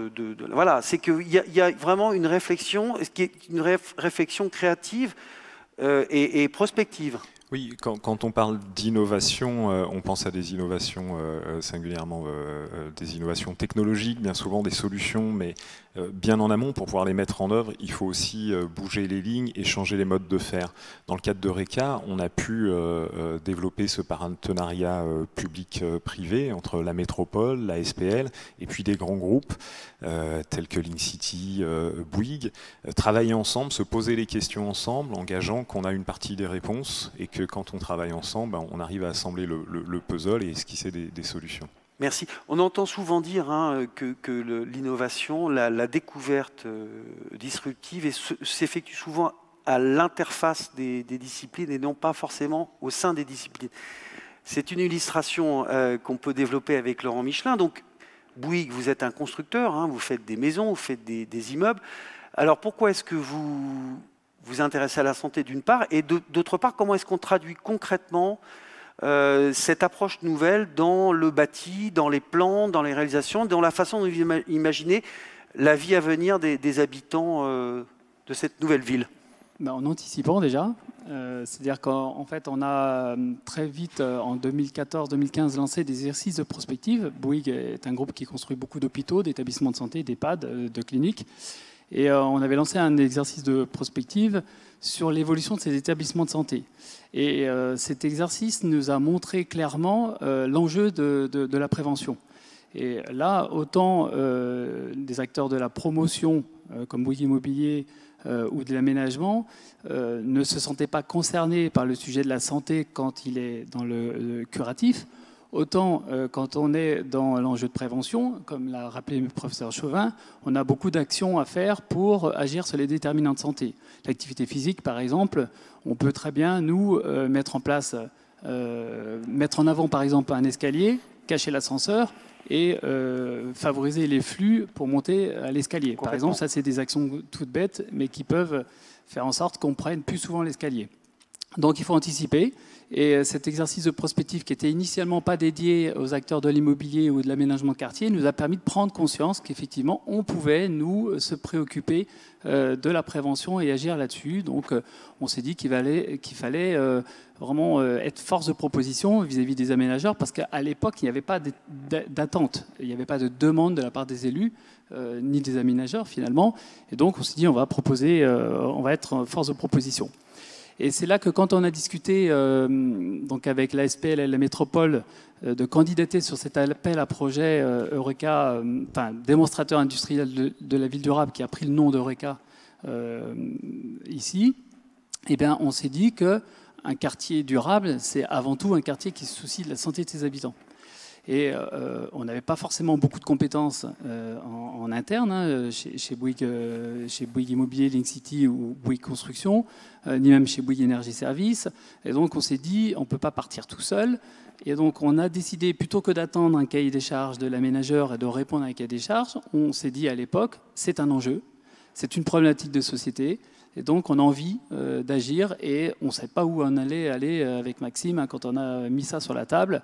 voilà, c'est qu'il y a vraiment une réflexion, qui est une réflexion créative et prospective. Oui, quand on parle d'innovation, on pense à des innovations singulièrement des innovations technologiques, bien souvent des solutions, mais bien en amont, pour pouvoir les mettre en œuvre, il faut aussi bouger les lignes et changer les modes de faire. Dans le cadre d'Eureka, on a pu développer ce partenariat public-privé entre la métropole, la SPL, et puis des grands groupes tels que Linkcity, Bouygues, travailler ensemble, se poser les questions ensemble, engageant qu'on a une partie des réponses et que quand on travaille ensemble, on arrive à assembler le puzzle et esquisser des solutions. Merci. On entend souvent dire que l'innovation, la découverte disruptive s'effectue souvent à l'interface des disciplines et non pas forcément au sein des disciplines. C'est une illustration qu'on peut développer avec Laurent Michelin. Donc, Bouygues, vous êtes un constructeur, vous faites des maisons, vous faites des immeubles. Alors, pourquoi est-ce que vous vous intéressez à la santé d'une part, et d'autre part, comment est-ce qu'on traduit concrètement cette approche nouvelle dans le bâti, dans les plans, dans les réalisations, dans la façon dont vous imaginez la vie à venir des habitants de cette nouvelle ville? En anticipant déjà, c'est-à-dire qu'en fait on a très vite en 2014-2015 lancé des exercices de prospective. Bouygues est un groupe qui construit beaucoup d'hôpitaux, d'établissements de santé, d'EHPAD, de cliniques. Et on avait lancé un exercice de prospective sur l'évolution de ces établissements de santé. Et cet exercice nous a montré clairement l'enjeu de la prévention. Et là, autant des acteurs de la promotion, comme Bouygues Immobilier, ou de l'aménagement, ne se sentaient pas concernés par le sujet de la santé quand il est dans le curatif, Autant quand on est dans l'enjeu de prévention, comme l'a rappelé le professeur Chauvin, on a beaucoup d'actions à faire pour agir sur les déterminants de santé. L'activité physique, par exemple, on peut très bien, nous, mettre en avant, par exemple, un escalier, cacher l'ascenseur et favoriser les flux pour monter à l'escalier. Par exemple, ça, c'est des actions toutes bêtes, mais qui peuvent faire en sorte qu'on prenne plus souvent l'escalier. Donc, il faut anticiper. Et cet exercice de prospective qui était initialement pas dédié aux acteurs de l'immobilier ou de l'aménagement de quartier nous a permis de prendre conscience qu'effectivement, on pouvait, nous, se préoccuper de la prévention et agir là-dessus. Donc, on s'est dit qu'il fallait vraiment être force de proposition vis-à-vis des aménageurs, parce qu'à l'époque, il n'y avait pas d'attente, il n'y avait pas de demande de la part des élus, ni des aménageurs, finalement. Et donc, on s'est dit, on va être force de proposition. Et c'est là que quand on a discuté donc avec la SPL et la métropole de candidater sur cet appel à projet Eureka, démonstrateur industriel de la ville durable, qui a pris le nom d'Eureka ici, eh bien, on s'est dit qu'un quartier durable, c'est avant tout un quartier qui se soucie de la santé de ses habitants. Et on n'avait pas forcément beaucoup de compétences en interne, chez Bouygues Immobilier, Link City ou Bouygues Construction, ni même chez Bouygues Énergie Service. Et donc on s'est dit, on ne peut pas partir tout seul. Et donc on a décidé, plutôt que d'attendre un cahier des charges de l'aménageur et de répondre à un cahier des charges, on s'est dit à l'époque, c'est un enjeu, c'est une problématique de société. Et donc on a envie d'agir et on ne sait pas où on allait aller avec Maxime quand on a mis ça sur la table.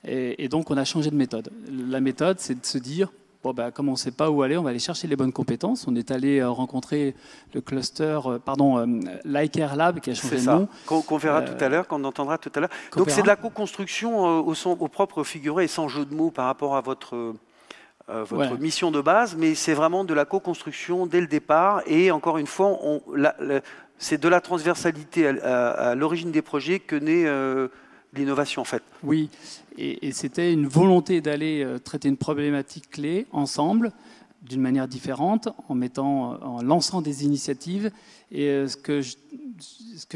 Et donc, on a changé de méthode. La méthode, c'est de se dire, bon, comme on ne sait pas où aller, on va aller chercher les bonnes compétences. On est allé rencontrer le cluster, l'ICARE Lab, qui a changé de nom. Qu'on verra tout à l'heure, qu'on entendra tout à l'heure. Donc, c'est de la co-construction au propre figuré et sans jeu de mots par rapport à votre mission de base, mais c'est vraiment de la co-construction dès le départ. Et encore une fois, c'est de la transversalité à l'origine des projets que naît l'innovation, en fait. Oui, et c'était une volonté d'aller traiter une problématique clé ensemble, d'une manière différente, en lançant des initiatives. Et ce que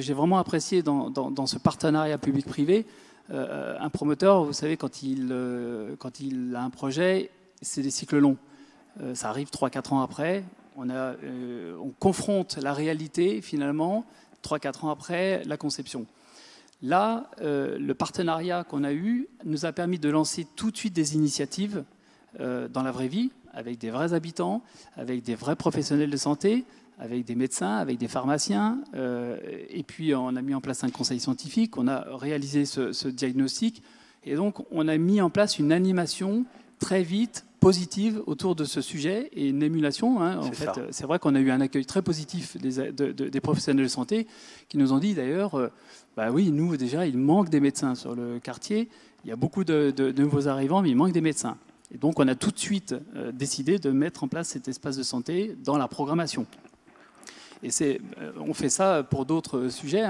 j'ai vraiment apprécié dans ce partenariat public-privé, un promoteur, vous savez, quand il a un projet, c'est des cycles longs. Ça arrive 3-4 ans après. On confronte la réalité, finalement, 3-4 ans après la conception. Là, le partenariat qu'on a eu nous a permis de lancer tout de suite des initiatives dans la vraie vie, avec des vrais habitants, avec des vrais professionnels de santé, avec des médecins, avec des pharmaciens. Et puis, on a mis en place un conseil scientifique, on a réalisé ce diagnostic. Et donc, on a mis en place une animation très vite, positive autour de ce sujet et une émulation. En fait, c'est vrai qu'on a eu un accueil très positif des professionnels de santé qui nous ont dit d'ailleurs, oui, nous déjà, il manque des médecins sur le quartier. Il y a beaucoup de nouveaux arrivants, mais il manque des médecins. Et donc, on a tout de suite décidé de mettre en place cet espace de santé dans la programmation. Et on fait ça pour d'autres sujets.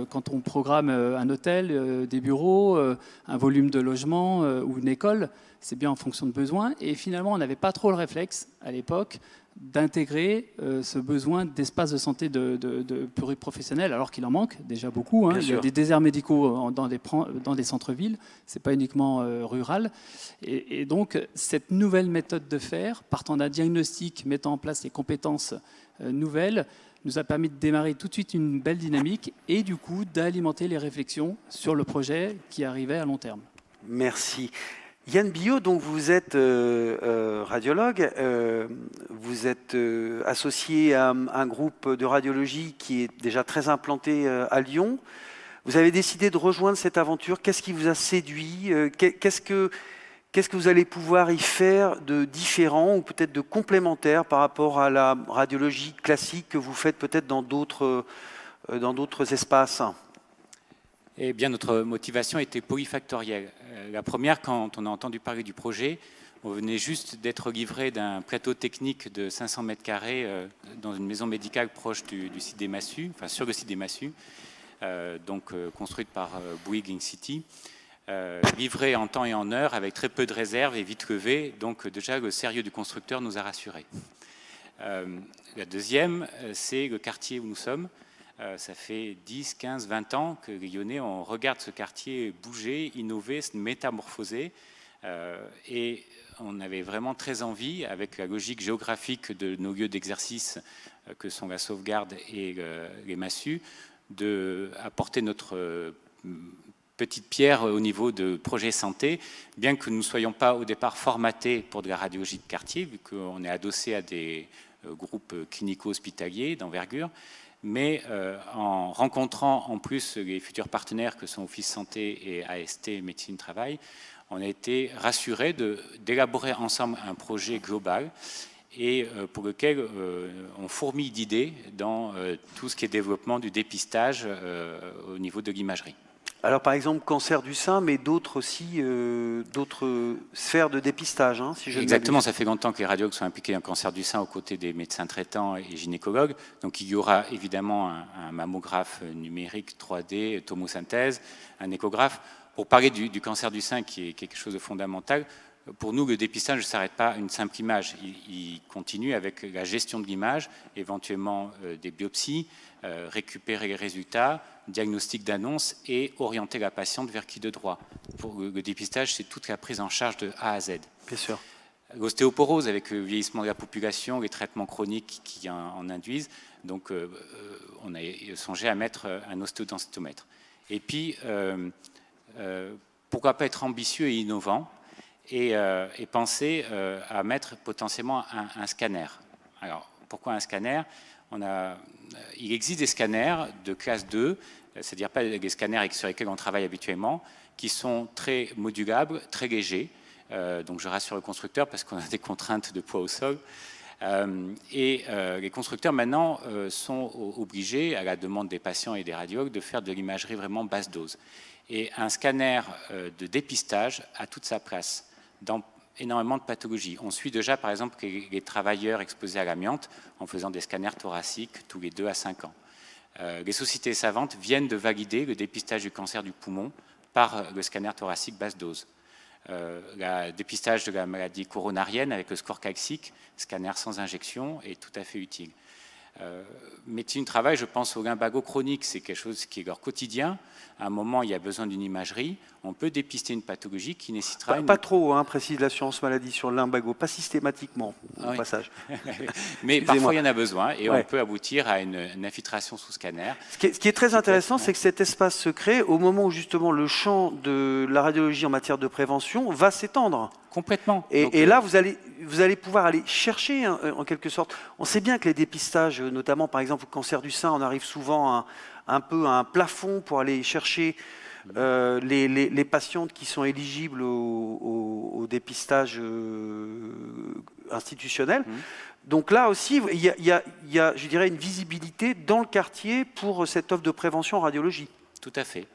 Quand on programme un hôtel, des bureaux, un volume de logement ou une école, c'est bien en fonction de besoins. Et finalement, on n'avait pas trop le réflexe à l'époque d'intégrer ce besoin d'espace de santé de pluriprofessionnels, alors qu'il en manque déjà beaucoup. Il y a des déserts médicaux dans des centres-villes, ce n'est pas uniquement rural. Et donc, cette nouvelle méthode de faire, partant d'un diagnostic, mettant en place les compétences nouvelles, nous a permis de démarrer tout de suite une belle dynamique et du coup d'alimenter les réflexions sur le projet qui arrivait à long terme. Merci. Yann Billot, donc vous êtes radiologue, vous êtes associé à un groupe de radiologie qui est déjà très implanté à Lyon. Vous avez décidé de rejoindre cette aventure. Qu'est-ce qui vous a séduit? Qu'est-ce que vous allez pouvoir y faire de différent ou peut-être de complémentaire par rapport à la radiologie classique que vous faites peut-être dans d'autres espaces? Eh bien, notre motivation était polyfactorielle. La première, quand on a entendu parler du projet, on venait juste d'être livré d'un plateau technique de 500 mètres carrés dans une maison médicale proche du site des Massues, enfin sur le site des Massues, construite par Bouygues Link City, livrée en temps et en heure avec très peu de réserves et vite levée. Donc déjà, le sérieux du constructeur nous a rassurés. La deuxième, c'est le quartier où nous sommes. Ça fait 10, 15, 20 ans que les Lyonnais, on regarde ce quartier bouger, innover, se métamorphoser. Et on avait vraiment très envie, avec la logique géographique de nos lieux d'exercice que sont la sauvegarde et les massues, d'apporter notre petite pierre au niveau de projet santé, bien que nous ne soyons pas au départ formatés pour de la radiologie de quartier, vu qu'on est adossé à des groupes clinico-hospitaliers d'envergure. Mais en rencontrant en plus les futurs partenaires que sont Office Santé et AST Médecine Travail, on a été rassurés d'élaborer ensemble un projet global et pour lequel on fourmille d'idées dans tout ce qui est développement du dépistage au niveau de l'imagerie. Alors par exemple, cancer du sein, mais d'autres aussi, d'autres sphères de dépistage. Hein, si je Exactement, ça fait longtemps que les radiologues sont impliqués dans le cancer du sein aux côtés des médecins traitants et gynécologues. Donc il y aura évidemment un mammographe numérique 3D, tomosynthèse, un échographe. Pour parler du cancer du sein, qui est quelque chose de fondamental, pour nous, le dépistage ne s'arrête pas à une simple image. Il continue avec la gestion de l'image, éventuellement des biopsies, récupérer les résultats, diagnostic d'annonce et orienter la patiente vers qui de droit. Pour le dépistage, c'est toute la prise en charge de A à Z. Bien sûr. L'ostéoporose, avec le vieillissement de la population, les traitements chroniques qui en induisent. Donc, on a songé à mettre un ostéodensitomètre. Et puis, pourquoi pas être ambitieux et innovant et penser à mettre potentiellement un scanner. Alors, pourquoi un scanner? Il existe des scanners de classe 2, c'est-à-dire pas des scanners sur lesquels on travaille habituellement, qui sont très modulables, très légers. Donc je rassure le constructeur parce qu'on a des contraintes de poids au sol. Les constructeurs maintenant sont obligés, à la demande des patients et des radiologues, de faire de l'imagerie vraiment basse dose. Et un scanner de dépistage a toute sa place dans énormément de pathologies. On suit déjà, par exemple, les travailleurs exposés à l'amiante en faisant des scanners thoraciques tous les 2 à 5 ans. Les sociétés savantes viennent de valider le dépistage du cancer du poumon par le scanner thoracique basse dose. Le dépistage de la maladie coronarienne avec le score calcique, scanner sans injection, est tout à fait utile. Médecine Travail, je pense aux lumbago chroniques, c'est quelque chose qui est leur quotidien. À un moment, il y a besoin d'une imagerie. On peut dépister une pathologie qui nécessitera... Pas trop, hein, précise l'assurance maladie sur le lumbago, pas systématiquement au passage. Mais parfois, il y en a besoin et on peut aboutir à une infiltration sous scanner. Ce qui est très intéressant, c'est que cet espace se crée au moment où justement le champ de la radiologie en matière de prévention va s'étendre. Complètement. Et là, vous allez pouvoir aller chercher, en quelque sorte. On sait bien que les dépistages, notamment par exemple le cancer du sein, on arrive souvent un peu à un plafond pour aller chercher les patientes qui sont éligibles au dépistage institutionnel. Donc là aussi, il y a, je dirais, une visibilité dans le quartier pour cette offre de prévention en radiologie. Tout à fait.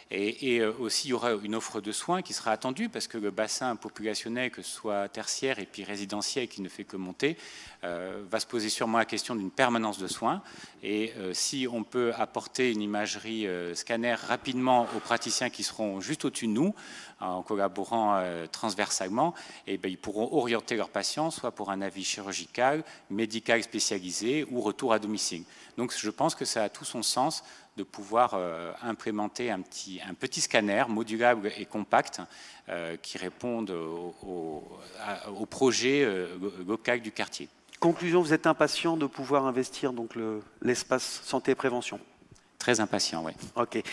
Et aussi, il y aura une offre de soins qui sera attendue parce que le bassin populationnel, que ce soit tertiaire et puis résidentiel, qui ne fait que monter, va se poser sûrement la question d'une permanence de soins. Et si on peut apporter une imagerie scanner rapidement aux praticiens qui seront juste au-dessus de nous, en collaborant transversalement, et bien, ils pourront orienter leurs patients soit pour un avis chirurgical, médical spécialisé ou retour à domicile. Donc je pense que ça a tout son sens de pouvoir implémenter un petit scanner modulable et compact qui réponde au projet local du quartier. Conclusion, vous êtes impatient de pouvoir investir donc l'espace santé et prévention? Très impatient, oui. Ok.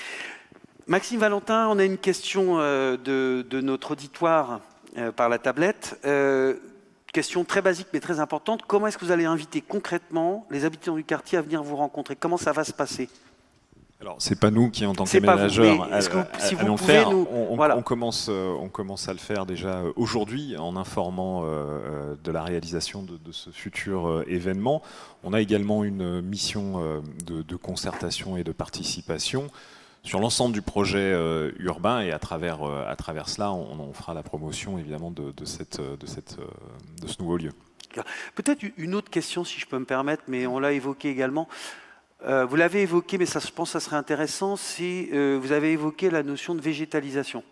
Maxime Valentin, on a une question de notre auditoire par la tablette. Question très basique mais très importante. Comment est-ce que vous allez inviter concrètement les habitants du quartier à venir vous rencontrer? Comment ça va se passer? Alors, c'est pas nous qui, en tant qu'aménageurs, allons le faire. Voilà. On commence à le faire déjà aujourd'hui en informant de la réalisation de ce futur événement. On a également une mission de concertation et de participation sur l'ensemble du projet urbain et à travers cela, on fera la promotion évidemment de ce nouveau lieu. Peut-être une autre question, si je peux me permettre, mais on l'a évoqué également. Vous l'avez évoqué, mais je pense que ça serait intéressant, vous avez évoqué la notion de végétalisation.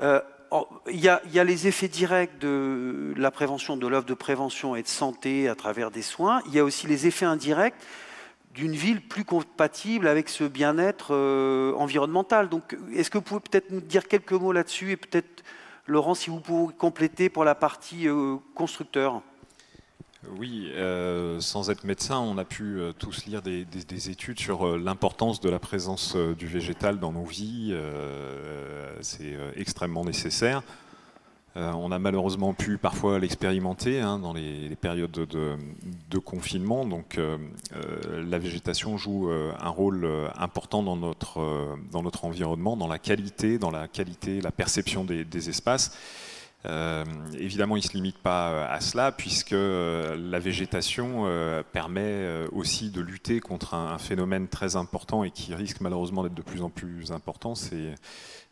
Il y a les effets directs de la prévention, de l'offre de prévention et de santé à travers des soins. Il y a aussi les effets indirects d'une ville plus compatible avec ce bien-être environnemental. Donc, est-ce que vous pouvez peut-être nous dire quelques mots là-dessus et peut-être, Laurent, si vous pouvez compléter pour la partie constructeur. Oui, sans être médecin, on a pu tous lire des études sur l'importance de la présence du végétal dans nos vies. C'est extrêmement nécessaire. On a malheureusement pu parfois l'expérimenter dans les périodes de confinement. Donc la végétation joue un rôle important dans notre environnement, dans la qualité, la perception des espaces. Évidemment, il ne se limite pas à cela, puisque la végétation permet aussi de lutter contre un phénomène très important et qui risque malheureusement d'être de plus en plus important, c'est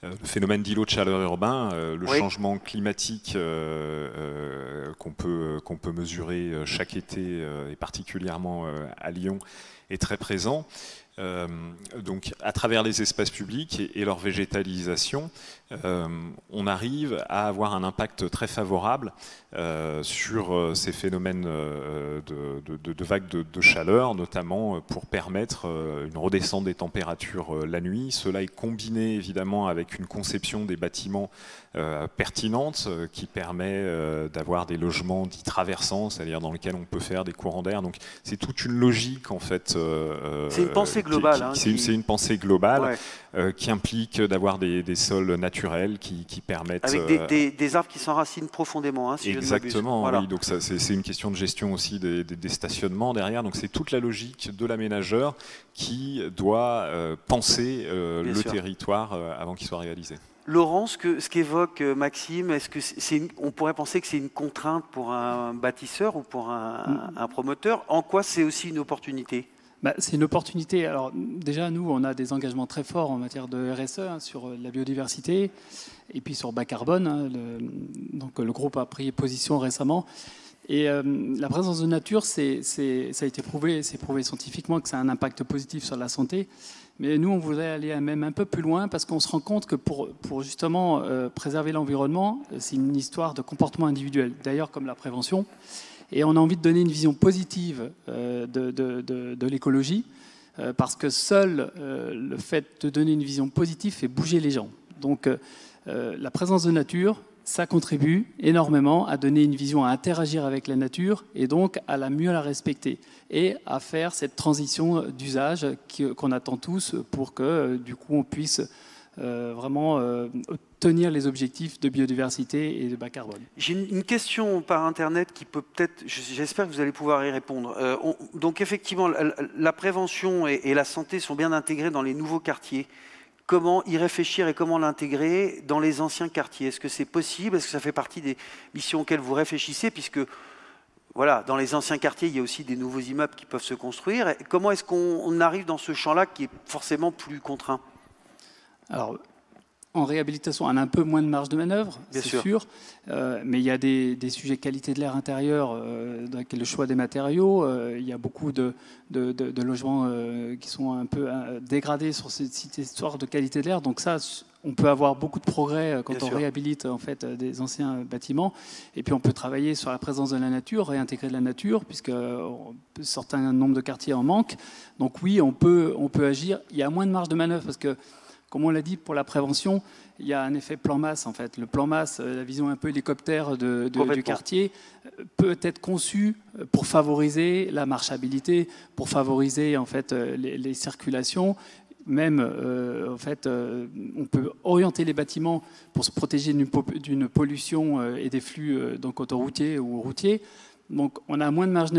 le phénomène d'îlot de chaleur urbain, le changement climatique qu'on peut mesurer chaque été, et particulièrement à Lyon, est très présent. Donc, à travers les espaces publics et leur végétalisation, on arrive à avoir un impact très favorable sur ces phénomènes de vagues de chaleur, notamment pour permettre une redescente des températures la nuit. Cela est combiné évidemment avec une conception des bâtiments pertinente qui permet d'avoir des logements dits traversants, c'est-à-dire dans lesquels on peut faire des courants d'air. Donc c'est toute une logique en fait. C'est une pensée globale. C'est une pensée globale ouais. Qui implique d'avoir des sols naturels qui permettent... Avec des arbres qui s'enracinent profondément. Si exactement, voilà. Oui. Donc c'est une question de gestion aussi des stationnements derrière. Donc c'est toute la logique de l'aménageur qui doit penser le territoire avant qu'il soit réalisé. Laurent, ce qu'évoque Maxime, est-ce que on pourrait penser que c'est une contrainte pour un bâtisseur ou pour un promoteur? En quoi c'est aussi une opportunité? C'est une opportunité. Alors déjà, nous, on a des engagements très forts en matière de RSE sur la biodiversité et puis sur bas carbone. Donc le groupe a pris position récemment. Et la présence de nature, ça a été prouvé, c'est prouvé scientifiquement que ça a un impact positif sur la santé. Mais nous, on voudrait aller même un peu plus loin parce qu'on se rend compte que pour justement préserver l'environnement, c'est une histoire de comportement individuel, d'ailleurs comme la prévention. Et on a envie de donner une vision positive de l'écologie parce que seul le fait de donner une vision positive fait bouger les gens. Donc la présence de nature, ça contribue énormément à donner une vision, à interagir avec la nature et donc à mieux la respecter et à faire cette transition d'usage qu'on attend tous pour que du coup on puisse vraiment tenir les objectifs de biodiversité et de bas carbone. J'ai une question par Internet qui peut peut-être, j'espère que vous allez pouvoir y répondre. Donc effectivement, la prévention et la santé sont bien intégrées dans les nouveaux quartiers. Comment y réfléchir et comment l'intégrer dans les anciens quartiers? Est-ce que c'est possible? Est-ce que ça fait partie des missions auxquelles vous réfléchissez? Puisque voilà, dans les anciens quartiers, il y a aussi des nouveaux immeubles qui peuvent se construire. Et comment est-ce qu'on arrive dans ce champ-là qui est forcément plus contraint? Alors, en réhabilitation, on a un peu moins de marge de manœuvre, c'est sûr. Mais il y a des sujets qualité de l'air intérieur, avec le choix des matériaux. Il y a beaucoup de logements qui sont un peu dégradés sur cette histoire de qualité de l'air. Donc ça, on peut avoir beaucoup de progrès quand on réhabilite en fait, des anciens bâtiments. Et puis on peut travailler sur la présence de la nature, réintégrer de la nature, puisque un certain nombre de quartiers en manquent. Donc oui, on peut agir. Il y a moins de marge de manœuvre parce que, comme on l'a dit, pour la prévention, il y a un effet plan masse. En fait. Le plan masse, la vision un peu hélicoptère du quartier, peut être conçu pour favoriser la marchabilité, pour favoriser en fait, les circulations. Même, en fait, on peut orienter les bâtiments pour se protéger d'une pollution et des flux donc autoroutiers ou routiers. Donc, on a moins de marge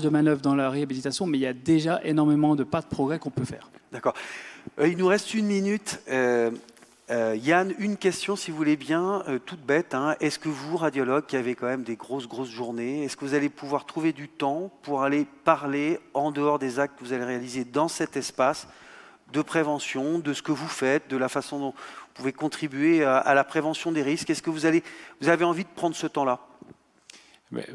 de manœuvre dans la réhabilitation, mais il y a déjà énormément de pas de progrès qu'on peut faire. D'accord. Il nous reste 1 minute. Yann, une question, si vous voulez bien, toute bête. Est-ce que vous, radiologue, qui avez quand même des grosses journées, est-ce que vous allez pouvoir trouver du temps pour aller parler, en dehors des actes que vous allez réaliser dans cet espace, de prévention, de ce que vous faites, de la façon dont vous pouvez contribuer à la prévention des risques? Est-ce que vous avez envie de prendre ce temps-là?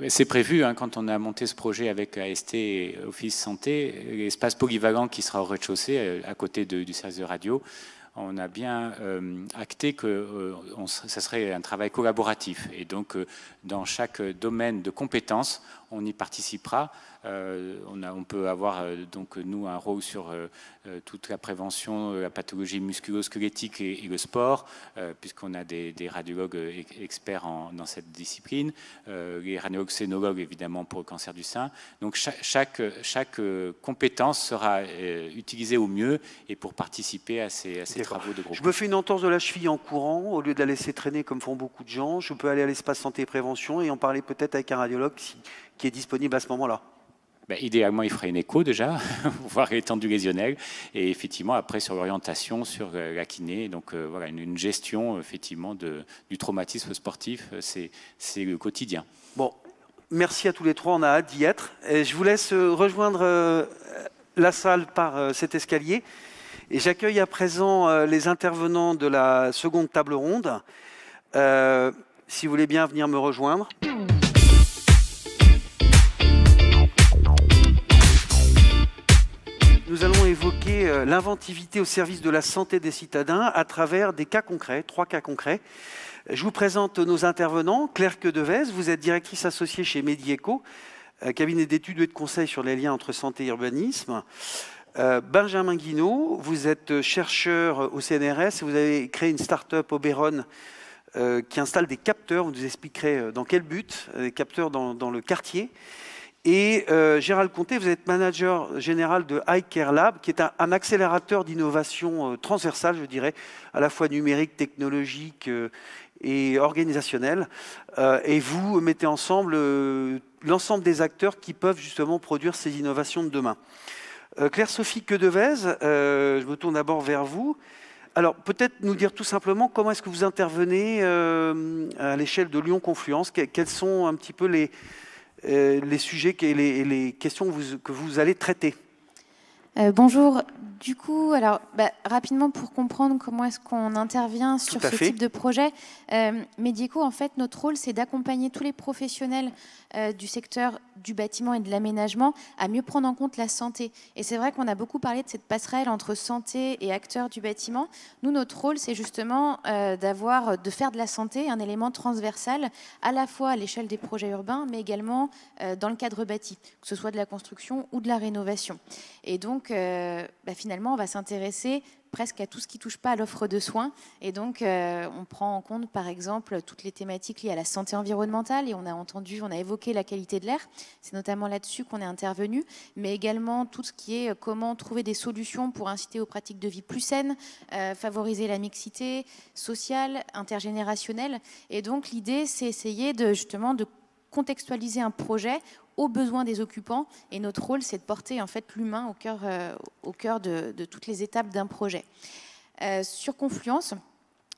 C'est prévu, quand on a monté ce projet avec AST et Office Santé, l'espace polyvalent qui sera au rez-de-chaussée, à côté du service de radio. on a bien acté que ça serait un travail collaboratif. Et donc, dans chaque domaine de compétences, on y participera. On peut avoir donc nous un rôle sur toute la prévention, la pathologie musculo-squelettique et le sport, puisqu'on a des radiologues experts dans cette discipline, les radiologues scénologues évidemment pour le cancer du sein. Donc chaque compétence sera utilisée au mieux et pour participer à ces travaux de groupe. Je me fais une entorse de la cheville en courant, au lieu de la laisser traîner comme font beaucoup de gens, je peux aller à l'espace santé et prévention et en parler peut-être avec un radiologue qui est disponible à ce moment-là. Ben, idéalement, il ferait une écho déjà, voir l'étendue lésionnelle, et effectivement après sur l'orientation, sur la kiné. Donc voilà, une gestion effectivement du traumatisme sportif, c'est le quotidien. Bon, merci à tous les trois, on a hâte d'y être. Et je vous laisse rejoindre la salle par cet escalier. Et j'accueille à présent les intervenants de la seconde table ronde. Si vous voulez bien venir me rejoindre. Nous allons évoquer l'inventivité au service de la santé des citadins à travers des cas concrets, 3 cas concrets. Je vous présente nos intervenants. Claire Quedevez, vous êtes directrice associée chez Medieco, cabinet d'études et de conseil sur les liens entre santé et urbanisme. Benjamin Guinaud, vous êtes chercheur au CNRS et vous avez créé une start-up Oberon qui installe des capteurs. Vous nous expliquerez dans quel but, des capteurs dans le quartier. Et Gérald Conté, vous êtes manager général de iCare Lab, qui est un accélérateur d'innovation transversale, je dirais, à la fois numérique, technologique et organisationnelle. Et vous mettez ensemble l'ensemble des acteurs qui peuvent justement produire ces innovations de demain. Claire-Sophie Quedevez, je me tourne d'abord vers vous. Alors, peut-être nous dire tout simplement comment est-ce que vous intervenez à l'échelle de Lyon Confluence, quels sont un petit peu les sujets et les questions que vous allez traiter. Bonjour. Du coup, alors rapidement pour comprendre comment est-ce qu'on intervient sur ce type de projet, Medieco, en fait, notre rôle, c'est d'accompagner tous les professionnels du secteur du bâtiment et de l'aménagement à mieux prendre en compte la santé. Et c'est vrai qu'on a beaucoup parlé de cette passerelle entre santé et acteurs du bâtiment. Nous, notre rôle, c'est justement de faire de la santé un élément transversal, à la fois à l'échelle des projets urbains, mais également dans le cadre bâti, que ce soit de la construction ou de la rénovation. Et donc, finalement, on va s'intéresser presque à tout ce qui ne touche pas à l'offre de soins. Et donc, on prend en compte, par exemple, toutes les thématiques liées à la santé environnementale. Et on a évoqué la qualité de l'air. C'est notamment là-dessus qu'on est intervenu. Mais également tout ce qui est comment trouver des solutions pour inciter aux pratiques de vie plus saines, favoriser la mixité sociale, intergénérationnelle. Et donc, l'idée, c'est essayer justement de contextualiser un projet aux besoins des occupants. Et notre rôle, c'est de porter en fait l'humain au cœur de toutes les étapes d'un projet. Sur Confluence,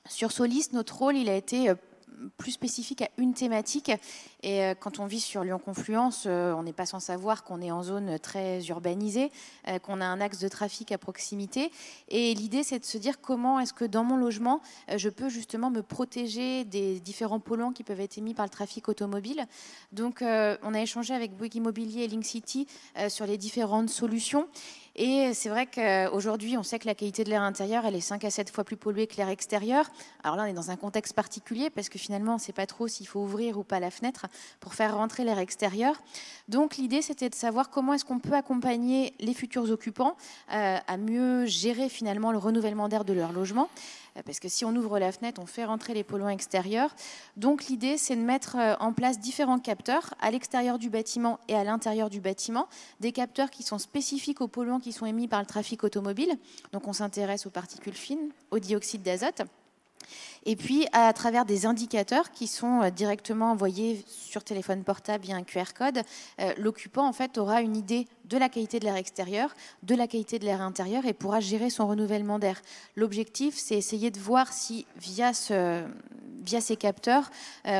sur Solis, notre rôle, il a été plus spécifique à une thématique. Et quand on vit sur Lyon Confluence, on n'est pas sans savoir qu'on est en zone très urbanisée, qu'on a un axe de trafic à proximité. Et l'idée, c'est de se dire comment est-ce que dans mon logement, je peux justement me protéger des différents polluants qui peuvent être émis par le trafic automobile. Donc, on a échangé avec Bouygues Immobilier et Link City sur les différentes solutions. Et c'est vrai qu'aujourd'hui, on sait que la qualité de l'air intérieur, elle est 5 à 7 fois plus polluée que l'air extérieur. Alors là, on est dans un contexte particulier parce que finalement, on ne sait pas trop s'il faut ouvrir ou pas la fenêtre pour faire rentrer l'air extérieur. Donc l'idée, c'était de savoir comment est-ce qu'on peut accompagner les futurs occupants à mieux gérer finalement le renouvellement d'air de leur logement. Parce que si on ouvre la fenêtre, on fait rentrer les polluants extérieurs. Donc l'idée, c'est de mettre en place différents capteurs à l'extérieur du bâtiment et à l'intérieur du bâtiment. Des capteurs qui sont spécifiques aux polluants qui sont émis par le trafic automobile. Donc on s'intéresse aux particules fines, au dioxyde d'azote. Et puis, à travers des indicateurs qui sont directement envoyés sur téléphone portable via un QR code, l'occupant en fait aura une idée de la qualité de l'air extérieur, de la qualité de l'air intérieur et pourra gérer son renouvellement d'air. L'objectif, c'est essayer de voir si, via ces capteurs,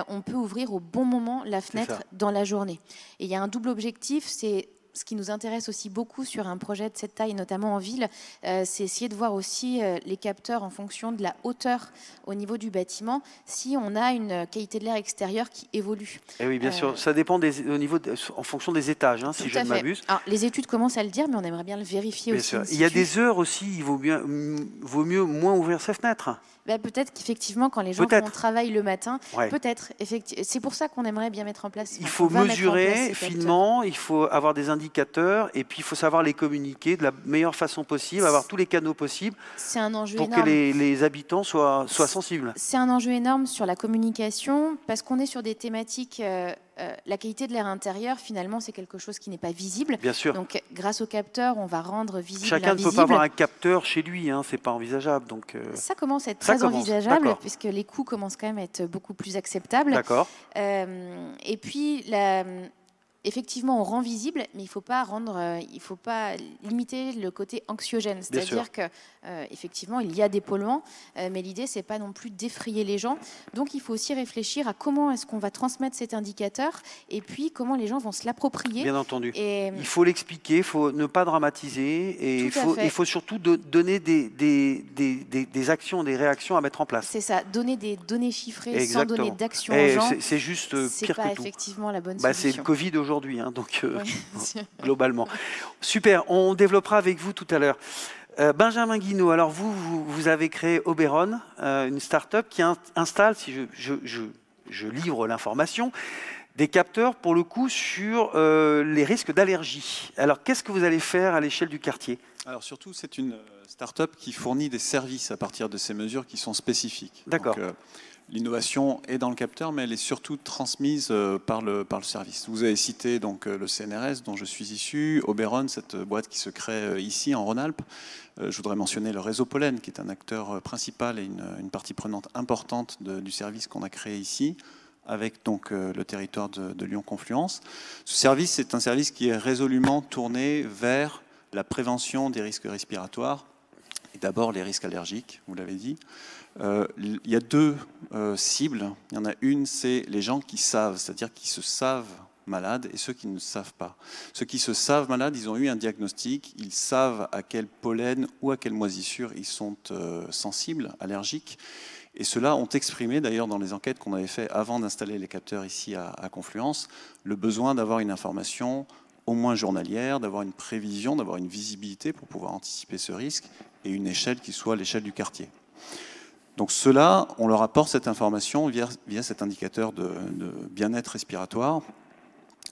on peut ouvrir au bon moment la fenêtre dans la journée. Et il y a un double objectif, c'est ce qui nous intéresse aussi beaucoup sur un projet de cette taille, notamment en ville, c'est essayer de voir aussi les capteurs en fonction de la hauteur au niveau du bâtiment, si on a une qualité de l'air extérieur qui évolue. Et oui, bien sûr, ça dépend en fonction des étages, hein, si je ne m'abuse. Les études commencent à le dire, mais on aimerait bien le vérifier bien aussi. Sûr. Il y a des heures aussi, il vaut mieux moins ouvrir ses fenêtres. Peut-être qu'effectivement, quand les gens font travail le matin, peut-être. C'est pour ça qu'on aimerait bien mettre en place. Il faut mesurer finement, il faut avoir des indicateurs et puis il faut savoir les communiquer de la meilleure façon possible, avoir tous les canaux possibles un enjeu pour énorme. Que les habitants soient sensibles. C'est un enjeu énorme sur la communication parce qu'on est sur des thématiques... la qualité de l'air intérieur, finalement, c'est quelque chose qui n'est pas visible. Bien sûr. Donc, grâce au capteur, on va rendre visible Chacun ne peut pas avoir un capteur chez lui, hein, c'est pas envisageable. Donc, ça commence à être très envisageable, puisque les coûts commencent quand même à être beaucoup plus acceptables. D'accord. Et puis, effectivement, on rend visible, mais il ne faut pas limiter le côté anxiogène. C'est-à-dire que, effectivement, il y a des polluants, mais l'idée, c'est pas non plus d'effrayer les gens. Donc, il faut aussi réfléchir à comment est-ce qu'on va transmettre cet indicateur, et puis comment les gens vont se l'approprier. Bien entendu. Il faut l'expliquer, il faut ne pas dramatiser, et il faut surtout donner des actions, des réactions à mettre en place. C'est ça, donner des données chiffrées sans donner d'action aux gens. C'est juste pire que tout. C'est pas effectivement la bonne solution. C'est le Covid aujourd'hui, hein, donc globalement. Super, on développera avec vous tout à l'heure. Benjamin Guinaud, alors vous avez créé Oberon, une start-up qui installe, si je livre l'information, des capteurs pour le coup sur les risques d'allergie. Alors qu'est-ce que vous allez faire à l'échelle du quartier? Alors surtout, c'est une start-up qui fournit des services à partir de ces mesures qui sont spécifiques. D'accord. L'innovation est dans le capteur, mais elle est surtout transmise par le service. Vous avez cité donc le CNRS, dont je suis issu, Oberon, cette boîte qui se crée ici en Rhône-Alpes. Je voudrais mentionner le réseau Pollen, qui est un acteur principal et une partie prenante importante du service qu'on a créé ici, avec donc le territoire de Lyon-Confluence. Ce service, c'est un service qui est résolument tourné vers la prévention des risques respiratoires, et d'abord les risques allergiques, vous l'avez dit. Il y a deux cibles. Il y en a une, c'est les gens qui savent, c'est-à-dire qui se savent malades, et ceux qui ne savent pas. Ceux qui se savent malades, ils ont eu un diagnostic, ils savent à quel pollen ou à quelle moisissure ils sont sensibles, allergiques. Et ceux-là ont exprimé, d'ailleurs dans les enquêtes qu'on avait fait avant d'installer les capteurs ici à Confluence, le besoin d'avoir une information au moins journalière, d'avoir une prévision, d'avoir une visibilité pour pouvoir anticiper ce risque, et une échelle qui soit l'échelle du quartier. Donc ceux-là, on leur apporte cette information via cet indicateur de bien-être respiratoire,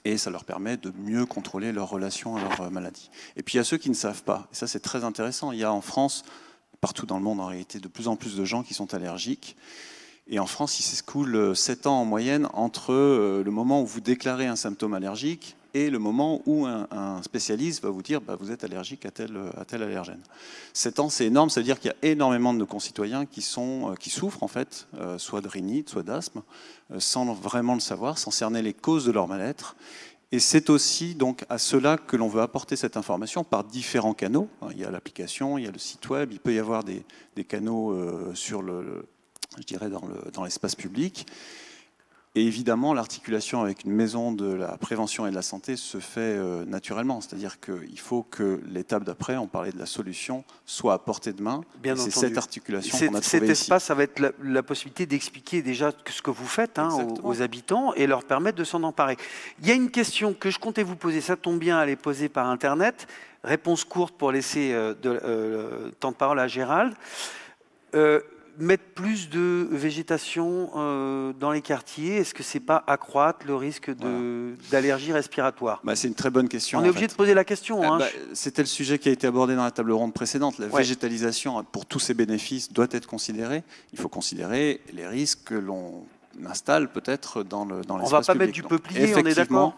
et ça leur permet de mieux contrôler leur relation à leur maladie. Et puis il y a ceux qui ne savent pas, et ça c'est très intéressant. Il y a en France, partout dans le monde en réalité, de plus en plus de gens qui sont allergiques. Et en France, il s'écoule 7 ans en moyenne entre le moment où vous déclarez un symptôme allergique et le moment où un spécialiste va vous dire bah, vous êtes allergique à tel allergène. 7 ans, c'est énorme, ça veut dire qu'il y a énormément de nos concitoyens qui souffrent en fait, soit de rhinite, soit d'asthme, sans vraiment le savoir, sans cerner les causes de leur mal-être. Et c'est aussi donc à cela que l'on veut apporter cette information par différents canaux. Il y a l'application, il y a le site web, il peut y avoir des canaux sur je dirais dans l'espace public. Et évidemment, l'articulation avec une maison de la prévention et de la santé se fait naturellement. C'est-à-dire qu'il faut que l'étape d'après, on parlait de la solution, soit à portée de main. C'est cette articulation qu'on a trouvée Cet espace, ici. ça va être la possibilité d'expliquer déjà ce que vous faites aux habitants et leur permettre de s'en emparer. Il y a une question que je comptais vous poser, ça tombe bien, elle est posée par Internet. Réponse courte pour laisser temps de parole à Gérald. Mettre plus de végétation dans les quartiers, est-ce que c'est pas accroître le risque d'allergie respiratoire? C'est une très bonne question. On est obligé de poser la question. C'était le sujet qui a été abordé dans la table ronde précédente. La végétalisation, pour tous ses bénéfices, doit être considérée. Il faut considérer les risques que l'on installe peut-être dans l'espace public. On ne va pas mettre du peuplier, on est d'accord?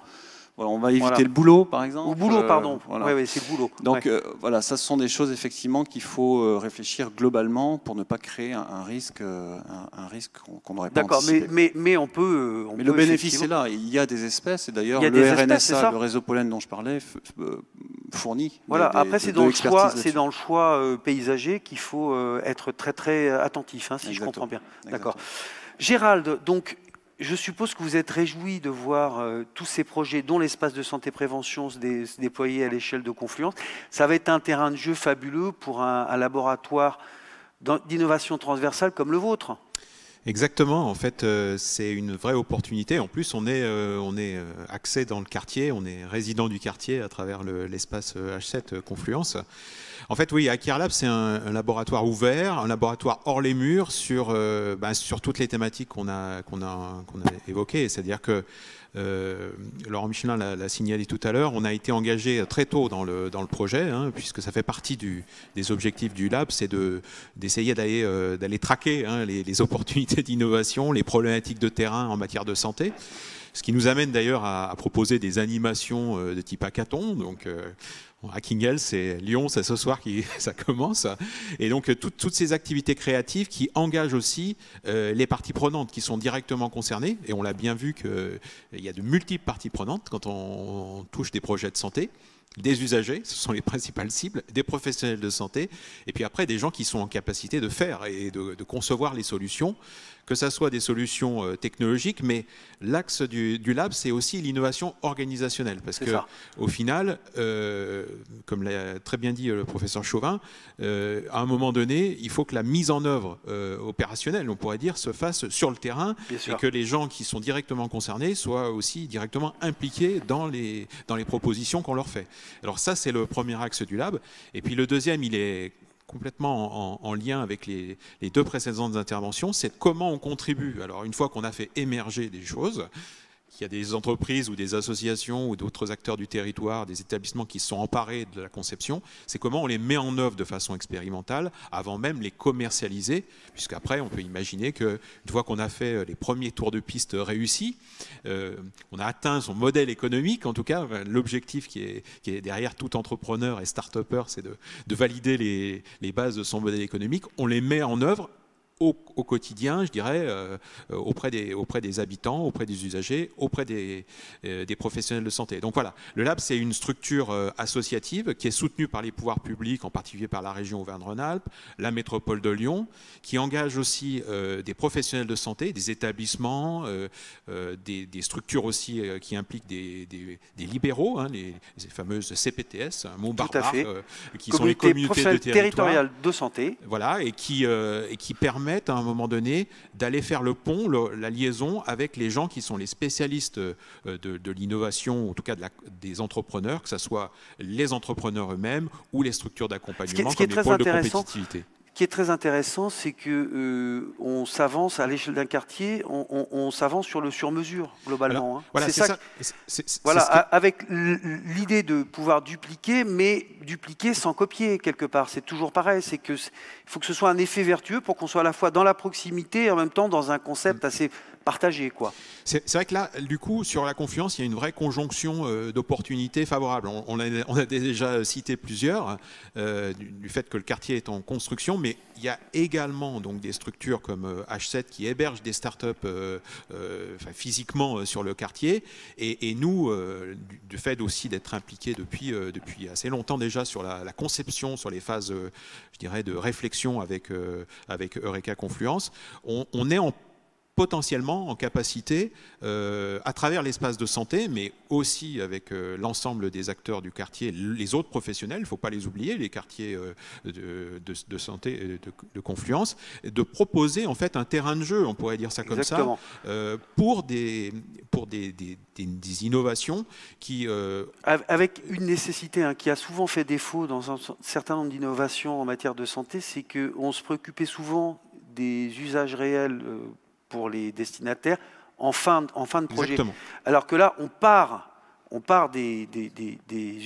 On va éviter le bouleau, par exemple. Ou bouleau, pardon. Oui, c'est le bouleau. Donc voilà, ça ce sont des choses effectivement qu'il faut réfléchir globalement pour ne pas créer un risque qu'on n'aurait pas anticipé. D'accord, mais on peut... mais le bénéfice est là. Il y a des espèces, et d'ailleurs le RNSA, le réseau Pollen dont je parlais, fournit. Voilà, après c'est dans le choix paysager qu'il faut être très très attentif, si je comprends bien. D'accord. Gérald, donc je suppose que vous êtes réjouis de voir tous ces projets, dont l'espace de santé-prévention, se déployer à l'échelle de Confluence. Ça va être un terrain de jeu fabuleux pour un laboratoire d'innovation transversale comme le vôtre. Exactement, en fait, c'est une vraie opportunité. En plus, on est axé dans le quartier, on est résident du quartier à travers l'espace H7 Confluence. En fait, oui, Akirlab, c'est un laboratoire ouvert, un laboratoire hors les murs sur toutes les thématiques qu'on a évoquées. C'est-à-dire que Laurent Michelin l'a signalé tout à l'heure, on a été engagé très tôt dans le projet, hein, puisque ça fait partie des objectifs du lab, c'est d'essayer d'aller traquer les opportunités d'innovation, les problématiques de terrain en matière de santé. Ce qui nous amène d'ailleurs à proposer des animations de type hackathon. Donc, Hacking Health, c'est Lyon, c'est ce soir que ça commence. Et donc, toutes ces activités créatives qui engagent aussi les parties prenantes qui sont directement concernées. Et on l'a bien vu qu'il y a de multiples parties prenantes quand on touche des projets de santé. Des usagers, ce sont les principales cibles, des professionnels de santé, et puis après des gens qui sont en capacité de faire et de concevoir les solutions, que ce soit des solutions technologiques, mais l'axe du lab, c'est aussi l'innovation organisationnelle, parce que au final, comme l'a très bien dit le professeur Chauvin, à un moment donné, il faut que la mise en œuvre opérationnelle, on pourrait dire, se fasse sur le terrain, et que les gens qui sont directement concernés soient aussi directement impliqués dans les propositions qu'on leur fait. Alors ça, c'est le premier axe du lab. Et puis le deuxième, il est complètement en lien avec les deux précédentes interventions, c'est comment on contribue. Alors une fois qu'on a fait émerger des choses, qu'il y a des entreprises ou des associations ou d'autres acteurs du territoire, des établissements qui se sont emparés de la conception, c'est comment on les met en œuvre de façon expérimentale avant même les commercialiser, puisqu'après on peut imaginer qu'une fois qu'on a fait les premiers tours de piste réussis, on a atteint son modèle économique, en tout cas l'objectif qui est derrière tout entrepreneur et start-upper, c'est de valider les bases de son modèle économique, on les met en œuvre au quotidien, je dirais, auprès des habitants, auprès des usagers, auprès des professionnels de santé. Donc voilà, le lab, c'est une structure associative qui est soutenue par les pouvoirs publics, en particulier par la région Auvergne-Rhône-Alpes, la métropole de Lyon, qui engage aussi des professionnels de santé, des établissements, des structures aussi qui impliquent des libéraux, hein, les fameuses CPTS, un mot barbare, qui sont les communautés de territoriales de santé. Voilà, et qui permettent à un moment donné d'aller faire le pont, la liaison avec les gens qui sont les spécialistes de l'innovation, en tout cas des entrepreneurs, que ce soit les entrepreneurs eux-mêmes ou les structures d'accompagnement comme les pôles de compétitivité. Ce qui est très intéressant, c'est que on s'avance à l'échelle d'un quartier, on s'avance sur le sur-mesure globalement. Alors, voilà, c'est ça. Voilà, avec l'idée de pouvoir dupliquer, mais dupliquer sans copier quelque part. C'est toujours pareil. C'est que il faut que ce soit un effet vertueux pour qu'on soit à la fois dans la proximité et en même temps dans un concept assez partagé, quoi. C'est vrai que là, du coup, sur la Confluence, il y a une vraie conjonction d'opportunités favorables. On a déjà cité plusieurs du fait que le quartier est en construction, mais il y a également donc des structures comme H7 qui hébergent des startups physiquement sur le quartier. Et nous, du fait aussi d'être impliqués depuis assez longtemps déjà sur la conception, sur les phases, je dirais, de réflexion avec Eureka Confluence, on est potentiellement en capacité, à travers l'espace de santé, mais aussi avec l'ensemble des acteurs du quartier, les autres professionnels, il ne faut pas les oublier, les quartiers de santé, de Confluence, de proposer en fait un terrain de jeu, on pourrait dire ça comme Exactement. ça, pour des innovations qui... Avec une nécessité qui a souvent fait défaut dans un certain nombre d'innovations en matière de santé, c'est qu'on se préoccupait souvent des usages réels pour les destinataires en fin de projet. Exactement. Alors que là, on part des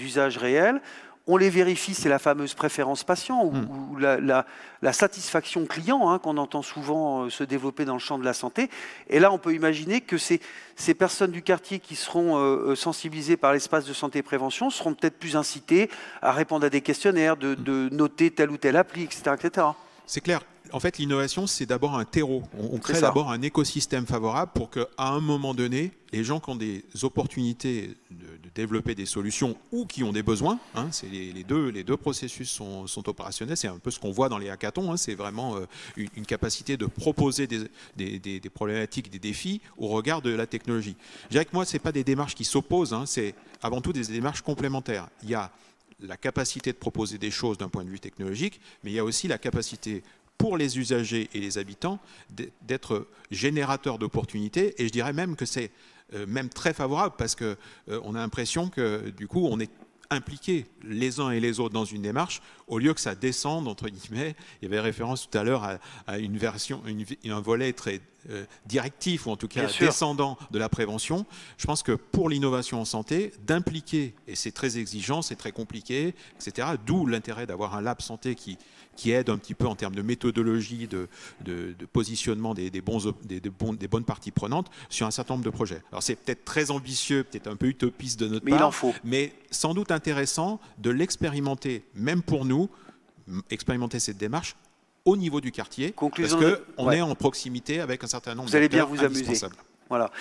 usages réels, on les vérifie, c'est la fameuse préférence patient ou la satisfaction client qu'on entend souvent se développer dans le champ de la santé. Et là, on peut imaginer que ces personnes du quartier qui seront sensibilisées par l'espace de santé et prévention seront peut-être plus incitées à répondre à des questionnaires, de noter telle ou telle appli, etc. etc. C'est clair. En fait, l'innovation, c'est d'abord un terreau. On crée d'abord un écosystème favorable pour qu'à un moment donné, les gens qui ont des opportunités développer des solutions ou qui ont des besoins. Hein, les deux processus sont opérationnels. C'est un peu ce qu'on voit dans les hackathons. Hein, c'est vraiment une capacité de proposer des problématiques, des défis au regard de la technologie. Je dirais que moi, ce n'est pas des démarches qui s'opposent, hein, c'est avant tout des démarches complémentaires. Il y a la capacité de proposer des choses d'un point de vue technologique, mais il y a aussi la capacité pour les usagers et les habitants d'être générateurs d'opportunités. Et je dirais même que c'est même très favorable parce qu'on a l'impression que du coup on est impliqués les uns et les autres dans une démarche au lieu que ça descende entre guillemets. Il y avait référence tout à l'heure à une version, un volet très directif ou en tout cas descendant de la prévention. Je pense que pour l'innovation en santé, d'impliquer, et c'est très exigeant, c'est très compliqué, etc. D'où l'intérêt d'avoir un lab santé qui aide un petit peu en termes de méthodologie, de positionnement des bonnes parties prenantes sur un certain nombre de projets. Alors c'est peut-être très ambitieux, peut-être un peu utopiste de notre part, il en faut. Mais sans doute intéressant de l'expérimenter, même pour nous, expérimenter cette démarche au niveau du quartier, parce qu'on est en proximité avec un certain nombre d'acteurs indispensables. Vous allez bien vous amuser. Voilà.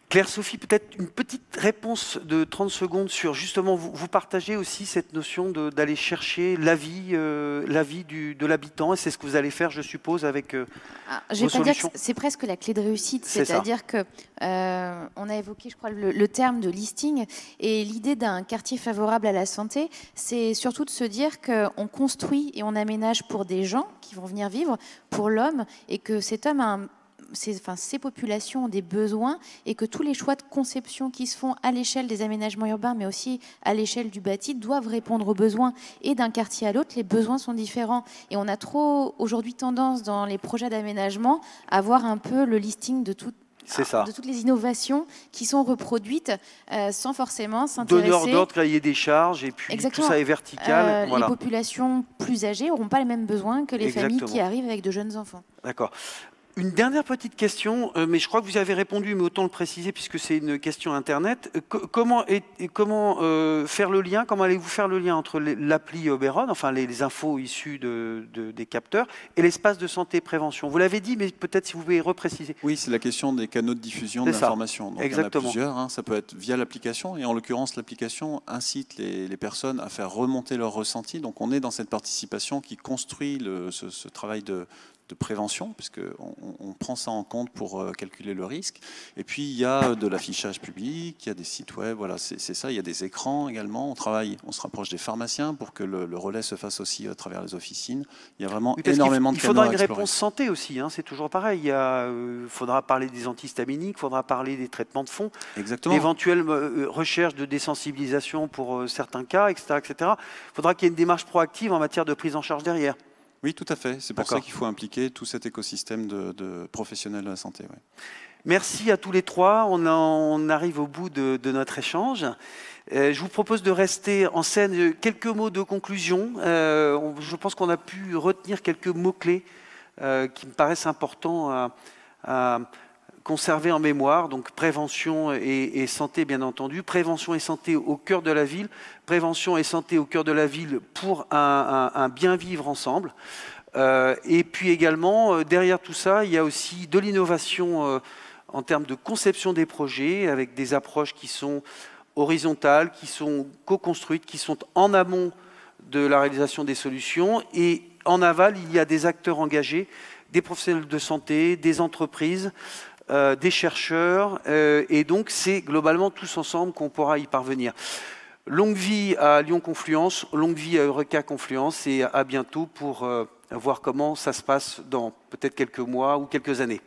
Claire-Sophie, peut-être une petite réponse de 30 secondes sur, justement, vous partagez aussi cette notion d'aller chercher l'avis de l'habitant, et c'est ce que vous allez faire, je suppose, avec je vais pas dire que c'est presque la clé de réussite, c'est-à-dire que on a évoqué, je crois, le terme de listing, et l'idée d'un quartier favorable à la santé, c'est surtout de se dire qu'on construit et on aménage pour des gens qui vont venir vivre, pour l'homme, et que cet homme ces populations ont des besoins et que tous les choix de conception qui se font à l'échelle des aménagements urbains, mais aussi à l'échelle du bâti, doivent répondre aux besoins. Et d'un quartier à l'autre, les besoins sont différents. Et on a trop aujourd'hui tendance dans les projets d'aménagement à voir un peu le listing de toutes les innovations qui sont reproduites sans forcément s'intéresser. Donneur d'ordre, cahier des charges, et puis tout ça est vertical. Les populations plus âgées n'auront pas les mêmes besoins que les familles qui arrivent avec de jeunes enfants. D'accord. Une dernière petite question, mais je crois que vous avez répondu, mais autant le préciser puisque c'est une question Internet. Comment faire le lien, comment allez-vous faire le lien entre l'appli Oberon, enfin les infos issues des capteurs, et l'espace de santé et prévention? Vous l'avez dit, mais peut-être si vous pouvez repréciser. Oui, c'est la question des canaux de diffusion de l'information. Donc exactement. Il y en a plusieurs, hein. Ça peut être via l'application, et en l'occurrence, l'application incite les personnes à faire remonter leur ressenti. Donc on est dans cette participation qui construit ce travail de prévention, puisqu'on prend ça en compte pour calculer le risque. Et puis, il y a de l'affichage public, il y a des sites web, voilà, c'est ça. Il y a des écrans également. On se rapproche des pharmaciens pour que le relais se fasse aussi à travers les officines. Il y a vraiment énormément de canaux à explorer. Il faudra une réponse santé aussi, hein, c'est toujours pareil. Il faudra parler des antihistaminiques, il faudra parler des traitements de fond, d'éventuelles recherches de désensibilisation pour certains cas, etc. Il faudra qu'il y ait une démarche proactive en matière de prise en charge derrière. Oui, tout à fait. C'est pour ça qu'il faut impliquer tout cet écosystème de professionnels de la santé. Ouais. Merci à tous les trois. On arrive au bout de notre échange. Je vous propose de rester en scène. Quelques mots de conclusion. Je pense qu'on a pu retenir quelques mots-clés qui me paraissent importants à conserver en mémoire, donc prévention et santé bien entendu, prévention et santé au cœur de la ville, prévention et santé au cœur de la ville pour un bien vivre ensemble. Et puis également, derrière tout ça, il y a aussi de l'innovation en termes de conception des projets, avec des approches qui sont horizontales, qui sont co-construites, qui sont en amont de la réalisation des solutions, et en aval, il y a des acteurs engagés, des professionnels de santé, des entreprises, des chercheurs, et donc c'est globalement tous ensemble qu'on pourra y parvenir. Longue vie à Lyon Confluence, longue vie à Eureka Confluence, et à bientôt pour voir comment ça se passe dans peut-être quelques mois ou quelques années.